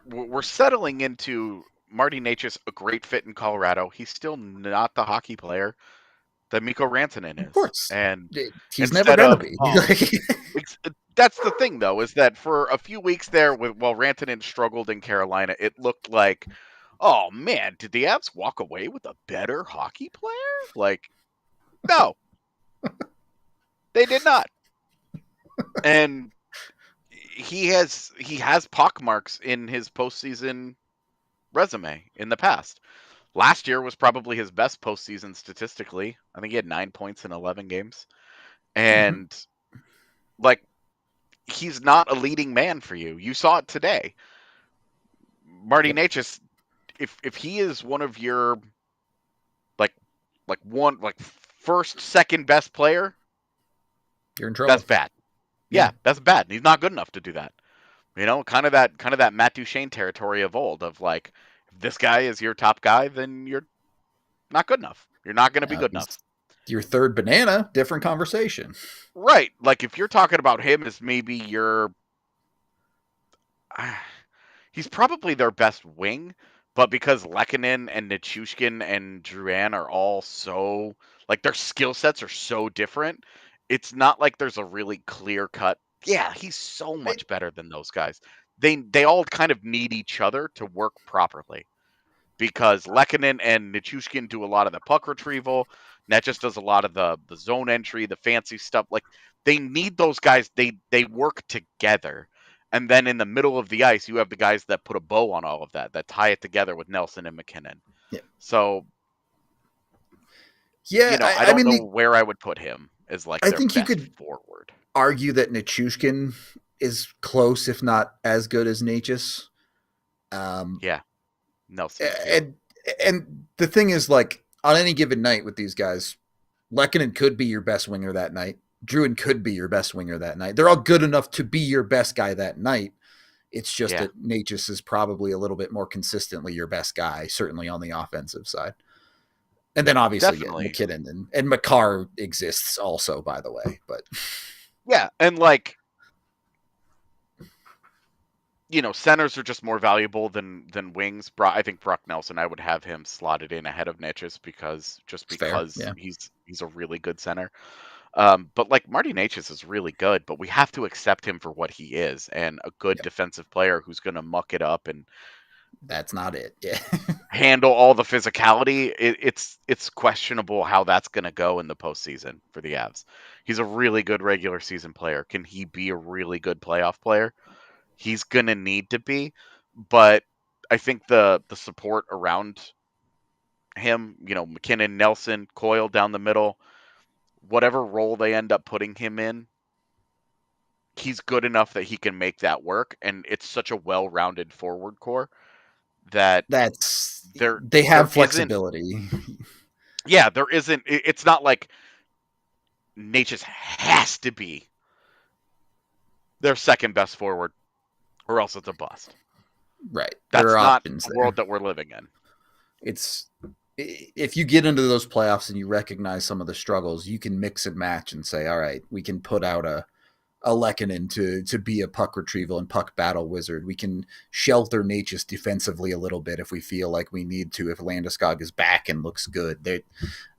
we're settling into Marty Natchez, a great fit in Colorado. He's still not the hockey player that Mikko Rantanen is. Of course. And he's never going to be. That's the thing, though, is that for a few weeks there, while Rantanen struggled in Carolina, it looked like, oh man, did the Avs walk away with a better hockey player? Like, no, they did not. And he has pockmarks in his postseason resume in the past. Last year was probably his best postseason statistically. I think he had 9 points in 11 games. And like, he's not a leading man for you. You saw it today. Marty Natchez, if he is one of your like first, second best player, you're in trouble. that's bad. Yeah, that's bad. He's not good enough to do that. You know, kind of that Matt Duchene territory of old of like, if this guy is your top guy, then you're not good enough. You're not going to be good enough. Your third banana, different conversation. Right. Like, if you're talking about him as maybe he's probably their best wing, but because Lehkonen and Nichushkin and Drouin are all so, like, their skill sets are so different, it's not like there's a really clear cut, yeah, he's so much better than those guys. They all kind of need each other to work properly. Because Lehkonen and Nichushkin do a lot of the puck retrieval. Natchez does a lot of the zone entry, the fancy stuff. Like, they need those guys. They work together. And then in the middle of the ice, you have the guys that put a bow on all of that tie it together with Nelson and McKinnon. Yeah. So, yeah, I don't know where I would put him as like I their think best you could forward. Argue that Nichushkin is close, if not as good as Natchez. Yeah. Nelson. And the thing is, like, on any given night with these guys, Lehkonen could be your best winger that night. Drouin could be your best winger that night. They're all good enough to be your best guy that night. It's just that Natchez is probably a little bit more consistently your best guy, certainly on the offensive side. And then obviously McKinnon and Makar exists also, by the way. But yeah, and like, centers are just more valuable than wings. I think Brock Nelson, I would have him slotted in ahead of Natchez because he's a really good center. But like, Marty Natchez is really good, but we have to accept him for what he is, and a good defensive player who's going to muck it up, and that's not it. Yeah. handle all the physicality. It's questionable how that's going to go in the postseason for the Avs. He's a really good regular season player. Can he be a really good playoff player? He's going to need to be, but I think the support around him, McKinnon, Nelson, Coyle down the middle, whatever role they end up putting him in, he's good enough that he can make that work. And it's such a well-rounded forward core that they have flexibility. Yeah, there isn't. It's not like Natchez has to be their second best forward, or else it's a bust. Right. There That's are not options the there. world that we're living in. It's if you get into those playoffs and you recognize some of the struggles, you can mix and match and say, all right, we can put out a Lekanen to be a puck retrieval and puck battle wizard. We can shelter Natchez defensively a little bit if we feel like we need to. If Landeskog is back and looks good, the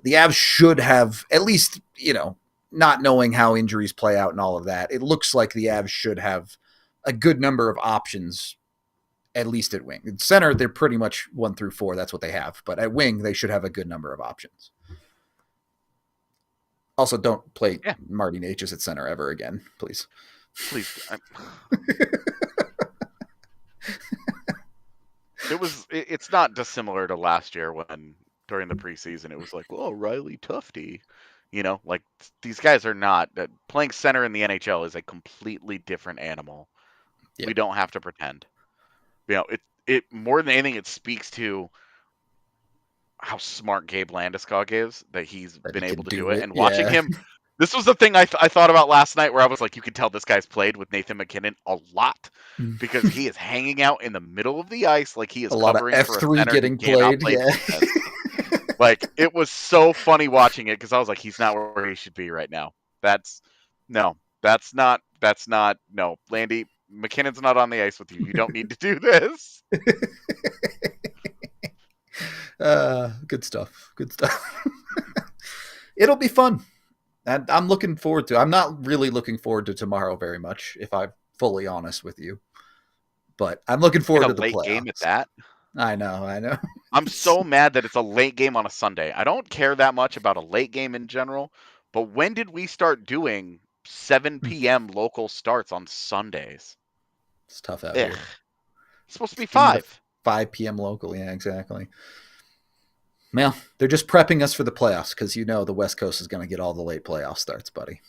Avs should have at least, not knowing how injuries play out and all of that. It looks like the Avs should have a good number of options, at least at wing. At center, they're pretty much 1 through 4. That's what they have. But at wing, they should have a good number of options. Also, don't play Marty Natchez at center ever again, please. Please. It's not dissimilar to last year when during the preseason it was like, oh, Riley Tufte. Like these guys are not playing center in the NHL is a completely different animal. Yeah. We don't have to pretend. It more than anything, it speaks to how smart Gabe Landeskog is that he's been able to do it. And watching him, this was the thing I thought about last night where I was like, you can tell this guy's played with Nathan MacKinnon a lot because he is hanging out in the middle of the ice like he is covering for a center getting played. Like, it was so funny watching it because I was like, he's not where he should be right now. No, Landy, McKinnon's not on the ice with you. You don't need to do this. Good stuff. It'll be fun. And I'm looking forward to it. I'm not really looking forward to tomorrow very much, if I'm fully honest with you. But I'm looking forward to the late playoffs. Game at that. I know. I'm so mad that it's a late game on a Sunday. I don't care that much about a late game in general, but when did we start doing 7 p.m. local starts on Sundays? It's tough out here. It's supposed to be 5. 5 p.m. local, yeah, exactly. Well, they're just prepping us for the playoffs because the West Coast is going to get all the late playoff starts, buddy.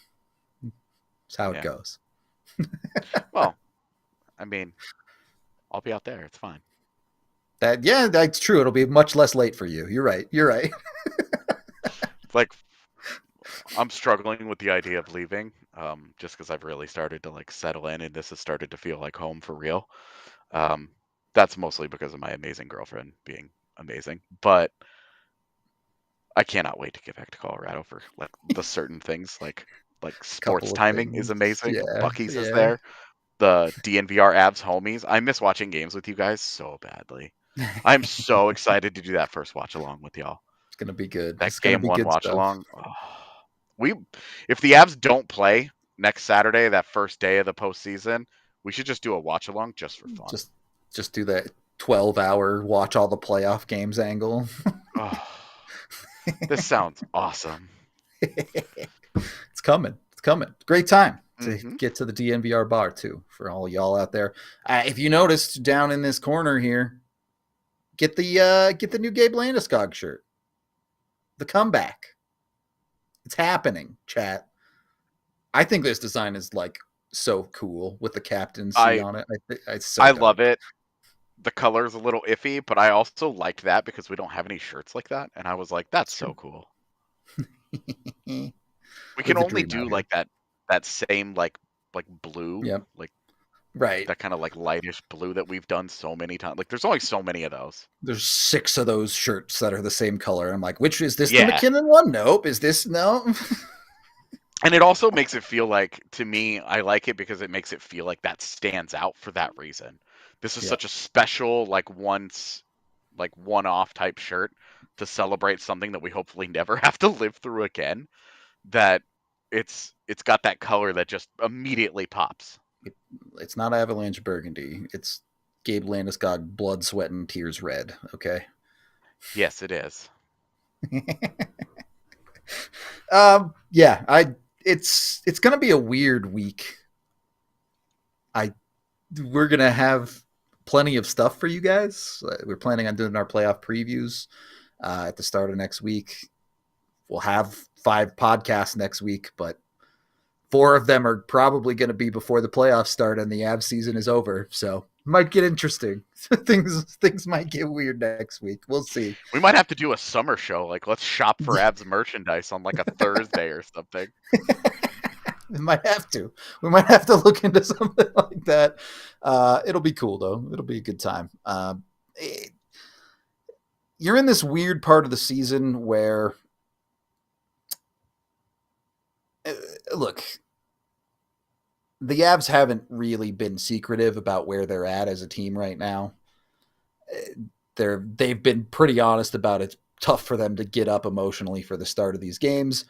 That's how it goes. Well, I mean, I'll be out there. It's fine. That's true. It'll be much less late for you. You're right. Like, I'm struggling with the idea of leaving, just because I've really started to settle in, and this has started to feel like home for real. That's mostly because of my amazing girlfriend being amazing, but I cannot wait to get back to Colorado for the certain things like sports timing is amazing. Yeah, Bucky's is there. The DNVR Avs homies. I miss watching games with you guys so badly. I'm so excited to do that first watch along with y'all. It's gonna be good. That game 1 watch along. If the Avs don't play next Saturday, that first day of the postseason, we should just do a watch along just for fun. Just do that 12-hour watch all the playoff games angle. This sounds awesome. It's coming. Great time to get to the DNVR bar too for all y'all out there. If you noticed down in this corner here, get the new Gabe Landeskog shirt. The comeback. It's happening, chat. I think this design is so cool with the captain's C on it. I love it. The color's a little iffy, but I also liked that because we don't have any shirts like that. And I was like, that's so cool. We can only do that same blue. Yep. Right. That kind of lightish blue that we've done so many times. There's only so many of those. There's 6 of those shirts that are the same color. I'm like, which is this the MacKinnon one? Nope. Is this no? And it also makes it feel to me, I like it because it makes it feel like that stands out for that reason. This is such a special, one-off type shirt to celebrate something that we hopefully never have to live through again. That it's got that color that just immediately pops. It's not Avalanche burgundy. It's Gabe Landeskog blood, sweat, and tears red. Okay. Yes, it is. It's gonna be a weird week. We're gonna have plenty of stuff for you guys. We're planning on doing our playoff previews at the start of next week. We'll have 5 podcasts next week, but 4 of them are probably going to be before the playoffs start and the Avs season is over. So might get interesting. things might get weird next week. We'll see. We might have to do a summer show. Like, let's shop for Avs merchandise on like a Thursday or something. We might have to. We might have to look into something like that. It'll be cool though. It'll be a good time. You're in this weird part of the season where, look, the Avs haven't really been secretive about where they're at as a team right now. They've been pretty honest about it's tough for them to get up emotionally for the start of these games.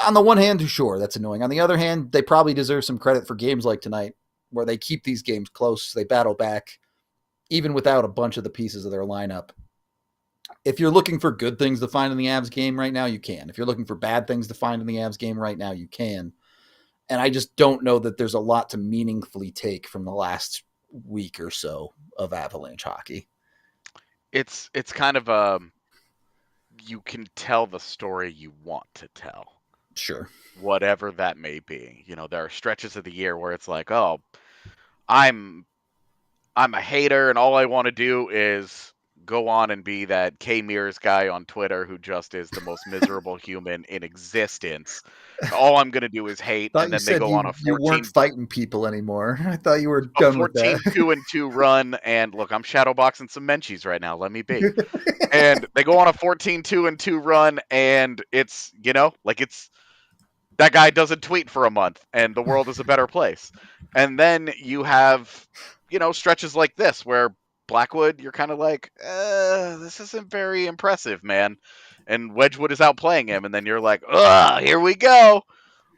On the one hand, sure, that's annoying. On the other hand, they probably deserve some credit for games like tonight where they keep these games close. They battle back even without a bunch of the pieces of their lineup. If you're looking for good things to find in the Avs game right now, you can. If you're looking for bad things to find in the Avs game right now, you can. And I just don't know that there's a lot to meaningfully take from the last week or so of Avalanche hockey. It's kind of you can tell the story you want to tell. Sure. Whatever that may be. You know, there are stretches of the year where it's like, oh, I'm a hater and all I want to do is go on and be that K Mears guy on Twitter who just is the most miserable human in existence. All I'm going to do is hate, Thought and you then they said go on a you weren't 14 fighting people anymore. I thought you were done with that. 2-2 run, and look, I'm shadowboxing some Menchies right now. Let me be. And they go on a 14-2 run, and it's, you know, like it's that guy doesn't tweet for a month and the world is a better place. And then you have, you know, stretches like this where Blackwood, you're kind of like, this isn't very impressive, man. And Wedgwood is outplaying him, and then you're like, here we go.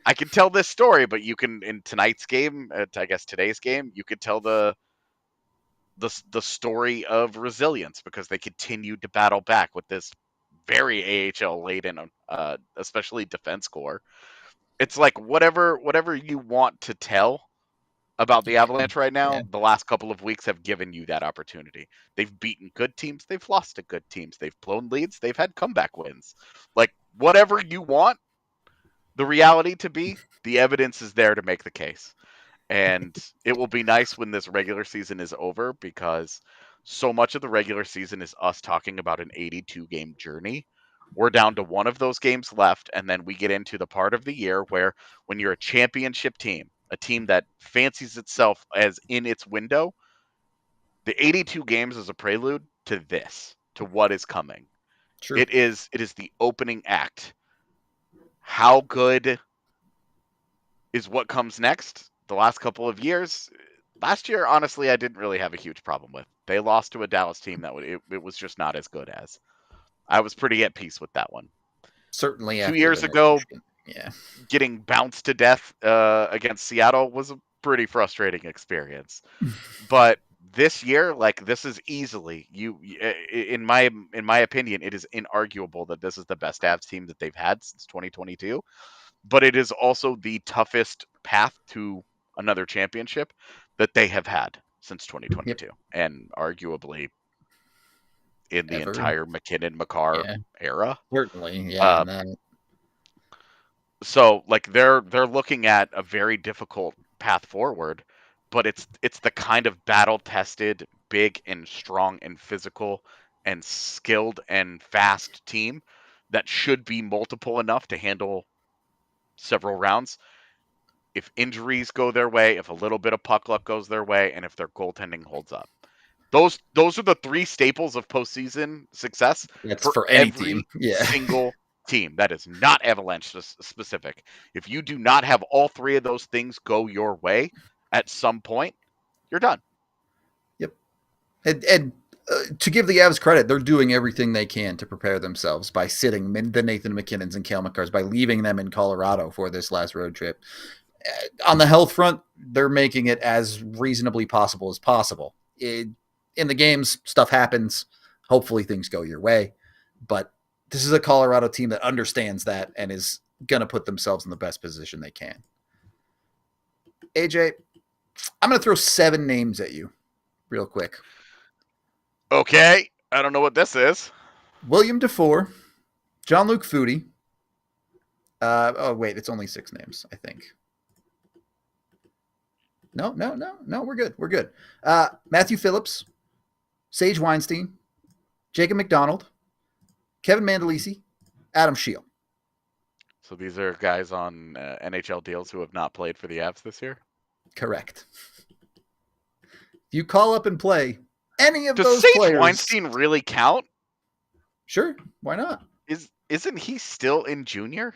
I can tell this story, but you can, in tonight's game, I guess today's game, you could tell the story of resilience because they continued to battle back with this very AHL laden, especially defense core. It's like whatever you want to tell about the Avalanche right Yeah. now, the last couple of weeks have given you that opportunity. They've beaten good teams, they've lost to good teams, they've blown leads, they've had comeback wins. Like whatever you want the reality to be, the evidence is there to make the case. And it will be nice when this regular season is over because so much of the regular season is us talking about an 82 game journey. We're down to one of those games left, and then we get into the part of the year where when you're a championship team, a team that fancies itself as in its window, the 82 games is a prelude to this, to what is coming. Sure. It is the opening act. How good is what comes next? The last couple of years, last year, honestly, I didn't really have a huge problem with. They lost to a Dallas team that it was just not as good as. I was pretty at peace with that one. Certainly 2 after years the ago, yeah, getting bounced to death against Seattle was a pretty frustrating experience. But this year, like this is easily in my opinion, it is inarguable that this is the best Avs team that they've had since 2022. But it is also the toughest path to another championship that they have had since 2022, and arguably in the entire McKinnon-Makar era. Certainly, yeah. So like they're looking at a very difficult path forward, but it's the kind of battle-tested, big and strong and physical and skilled and fast team that should be multiple enough to handle several rounds. If injuries go their way, if a little bit of puck luck goes their way, and if their goaltending holds up. Those are the three staples of postseason success. That's for any every team. Yeah. single team. That is not Avalanche specific. If you do not have all three of those things go your way at some point, you're done. Yep. And to give the Avs credit, they're doing everything they can to prepare themselves by sitting the Nathan McKinnons and Cale Makars, by leaving them in Colorado for this last road trip. On the health front, they're making it as reasonably possible as possible. In the games, stuff happens. Hopefully things go your way. But this is a Colorado team that understands that and is going to put themselves in the best position they can. AJ, I'm going to throw 7 names at you real quick. Okay. I don't know what this is. William Dufour, Jean-Luc Foudy, Oh, wait, it's only 6 names, I think. No, we're good. We're good. Matthew Phillips, Sage Weinstein, Jacob McDonald, Kevin Mandolisi, Adam Scheel. So these are guys on NHL deals who have not played for the Avs this year? Correct. If you call up and play any of Does those Sage players... Weinstein really count? Sure, why not? Isn't he still in junior?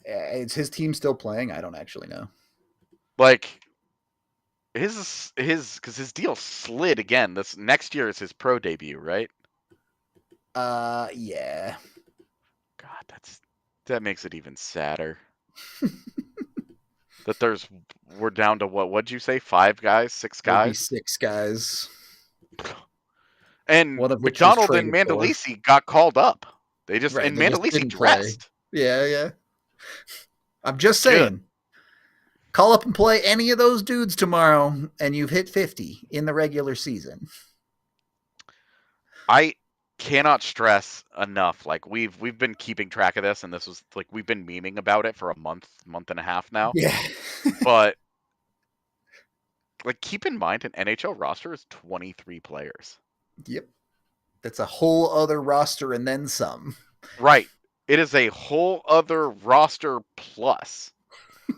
Is his team still playing? I don't actually know. Like, because his deal slid again. This next year is his pro debut, right? Yeah. God, that makes it even sadder. That we're down to what'd you say? 5 guys, 6 There'll be guys? 6 guys. And One of which McDonald and Mandolisi got called up. And Mandolisi didn't dressed. Play. Yeah. I'm just Good. saying. Call up and play any of those dudes tomorrow, and you've hit 50 in the regular season. I cannot stress enough. Like we've been keeping track of this, and this was like we've been memeing about it for a month and a half now. Yeah. But like, keep in mind, an NHL roster is 23 players. Yep. That's a whole other roster and then some. Right. It is a whole other roster plus.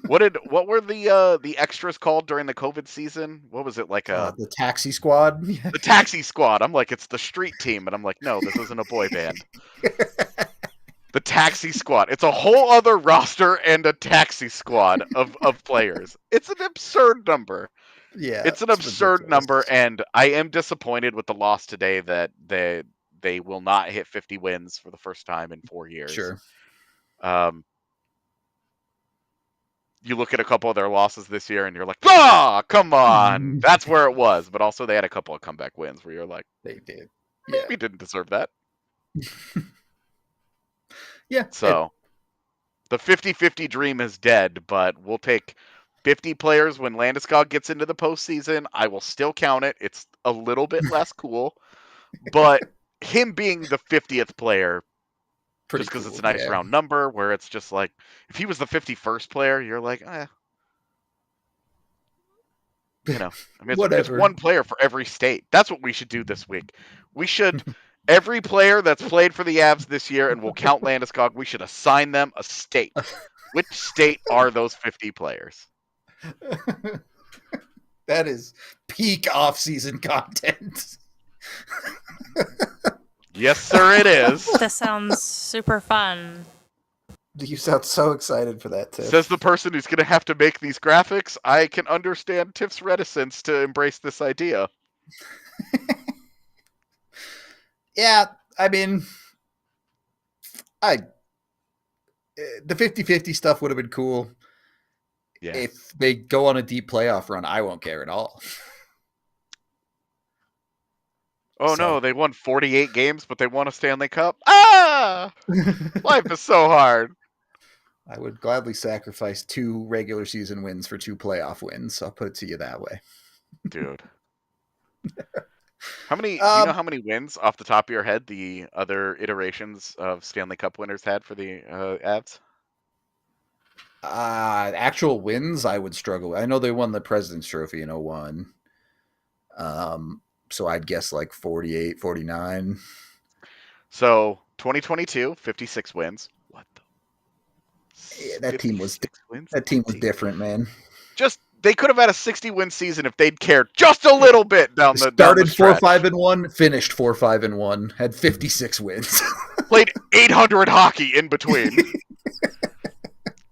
What were the extras called during the COVID season? What was it, like the taxi squad? The taxi squad. I'm like, it's the street team, and I'm like, no, this isn't a boy band. The taxi squad. It's a whole other roster and a taxi squad of players. It's an absurd number. Yeah, it's an absurd number, and I am disappointed with the loss today that they will not hit 50 wins for the first time in 4 years. Sure. You look at a couple of their losses this year, and you're like, "Ah, come on!" That's where it was. But also, they had a couple of comeback wins where you're like, "They did. Maybe didn't deserve that." Yeah. So, the 50-50 dream is dead, but we'll take 50 players when Landeskog gets into the postseason. I will still count it. It's a little bit less cool, but him being the 50th player, pretty just because cool, it's a nice round number, where it's just like, if he was the 51st player, you're like, you know, I mean, it's one player for every state. That's what we should do this week. We should, every player that's played for the Avs this year, and we'll count Landeskog, we should assign them a state. Which state are those 50 players? That is peak off-season content. Yes, sir, it is. This sounds super fun. You sound so excited for that, Tiff. Says the person who's going to have to make these graphics. I can understand Tiff's reticence to embrace this idea. Yeah, I mean, the 50-50 stuff would have been cool. Yeah. If they go on a deep playoff run, I won't care at all. Oh, no, they won 48 games, but they won a Stanley Cup? Ah! Life is so hard. I would gladly sacrifice 2 regular season wins for 2 playoff wins. I'll put it to you that way. Dude. Do you know how many wins off the top of your head the other iterations of Stanley Cup winners had for the Avs? Actual wins, I would struggle. I know they won the President's Trophy in 01. So I'd guess like 48, 49. So 2022, 56 wins. What the? Yeah, that team was different, man. They could have had a 60-win season if they'd cared just a little bit down the started down the 4-5-1, finished 4-5-1, had 56 wins. Played 800 hockey in between.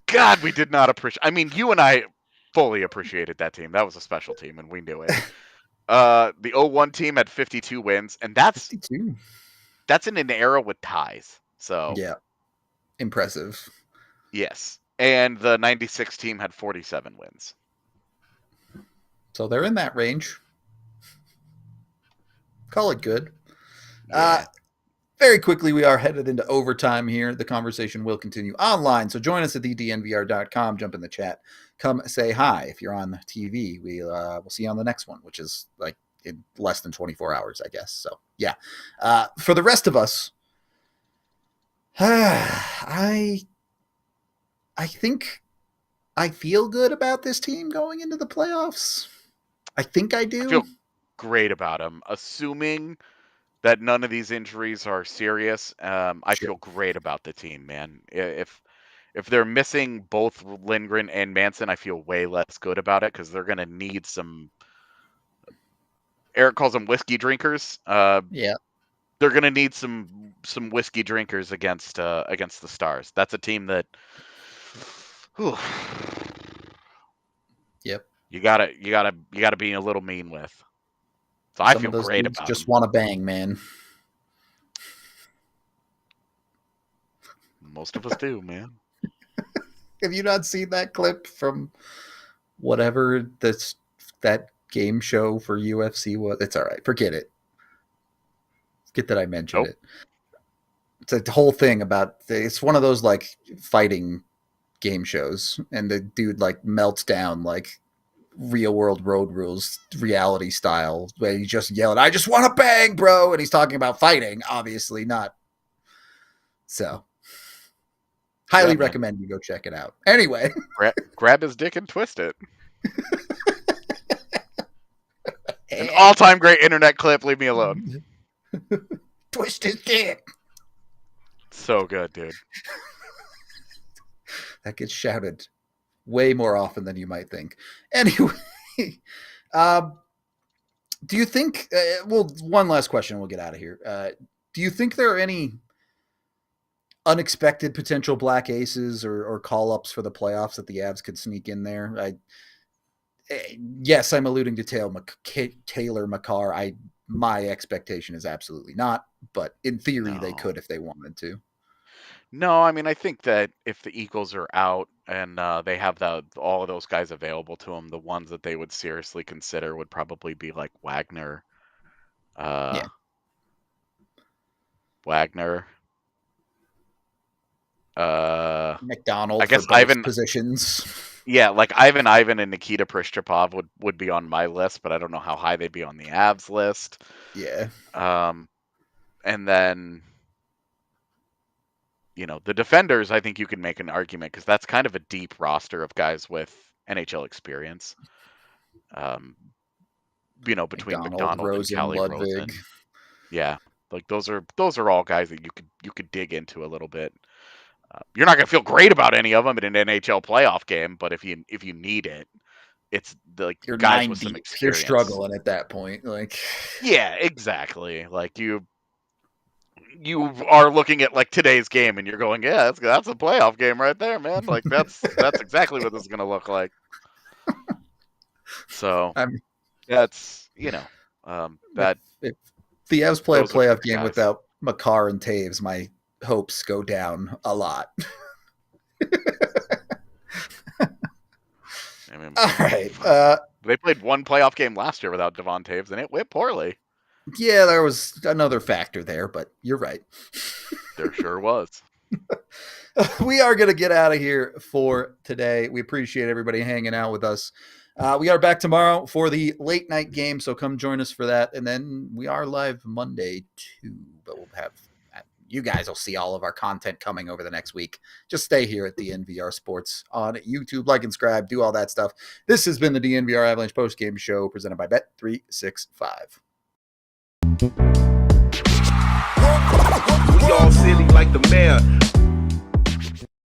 God, we did not appreciate. I mean, you and I fully appreciated that team. That was a special team, and we knew it. The 01 team had 52 wins, and that's 52. That's in an era with ties. So yeah, impressive. Yes, and the 96 team had 47 wins. So they're in that range. Call it good. Yeah. Very quickly, we are headed into overtime here. The conversation will continue online. So join us at thednvr.com. Jump in the chat. Come say hi. If you're on TV, we'll see you on the next one, which is like in less than 24 hours, I guess. So, yeah. For the rest of us, I I think I feel good about this team going into the playoffs. I think I do. I feel great about them, assuming that none of these injuries are serious. I feel great about the team, man. If they're missing both Lindgren and Manson, I feel way less good about it because they're going to need some. Eric calls them whiskey drinkers. Yeah. They're going to need some whiskey drinkers against the Stars. That's a team that. Whew, Yep. you gotta be a little mean with. So Some I feel of those great dudes about just them. want to bang, man. Most of us do, man. Have you not seen that clip from whatever that game show for UFC was? It's all right. Forget it. Forget that I mentioned Nope. it. It's a whole thing about it's one of those like fighting game shows, and the dude like melts down like real world road rules reality style, where he's just yelling, "I just want to bang, bro," and he's talking about fighting, obviously not. So, highly recommend you go check it out. Anyway, grab his dick and twist it. An all-time great internet clip. Leave me alone. Twist his dick. So good, dude. That gets shouted way more often than you might think. Anyway, do you think? Well, one last question. We'll get out of here. Do you think there are any unexpected potential black aces or call ups for the playoffs that the Avs could sneak in there? Yes, I'm alluding to Taylor Makar. My expectation is absolutely not, but in theory they could if they wanted to. No, I mean, I think that if the Eagles are out and they have all of those guys available to them, the ones that they would seriously consider would probably be like Wagner. Wagner. McDonald, I guess for both Ivan positions. Yeah, like Ivan and Nikita Prishchapov would be on my list, but I don't know how high they'd be on the Avs list. Yeah. And then, the defenders, I think you can make an argument because that's kind of a deep roster of guys with NHL experience. Between McDonald and Rosen, Calle Ludwig. Rosen. Yeah, like those are all guys that you could dig into a little bit. You're not going to feel great about any of them in an NHL playoff game, but if you need it, it's like you're guys with some experience. You're struggling at that point, like. Yeah, exactly. Like you are looking at like today's game, and you're going, yeah, that's a playoff game right there, man. Like that's exactly what this is going to look like. So that's that. If the Avs play a playoff game without Makar and Taves, my hopes go down a lot. I mean, all right. They played one playoff game last year without Devon Taves, and it went poorly. Yeah, there was another factor there, but you're right. There sure was. We are going to get out of here for today. We appreciate everybody hanging out with us. We are back tomorrow for the late night game, so come join us for that. And then we are live Monday too, but we'll have you guys will see all of our content coming over the next week. Just stay here at DNVR Sports on YouTube, like and subscribe, do all that stuff. This has been the DNVR Avalanche Postgame Show presented by Bet365. We all silly like the mayor.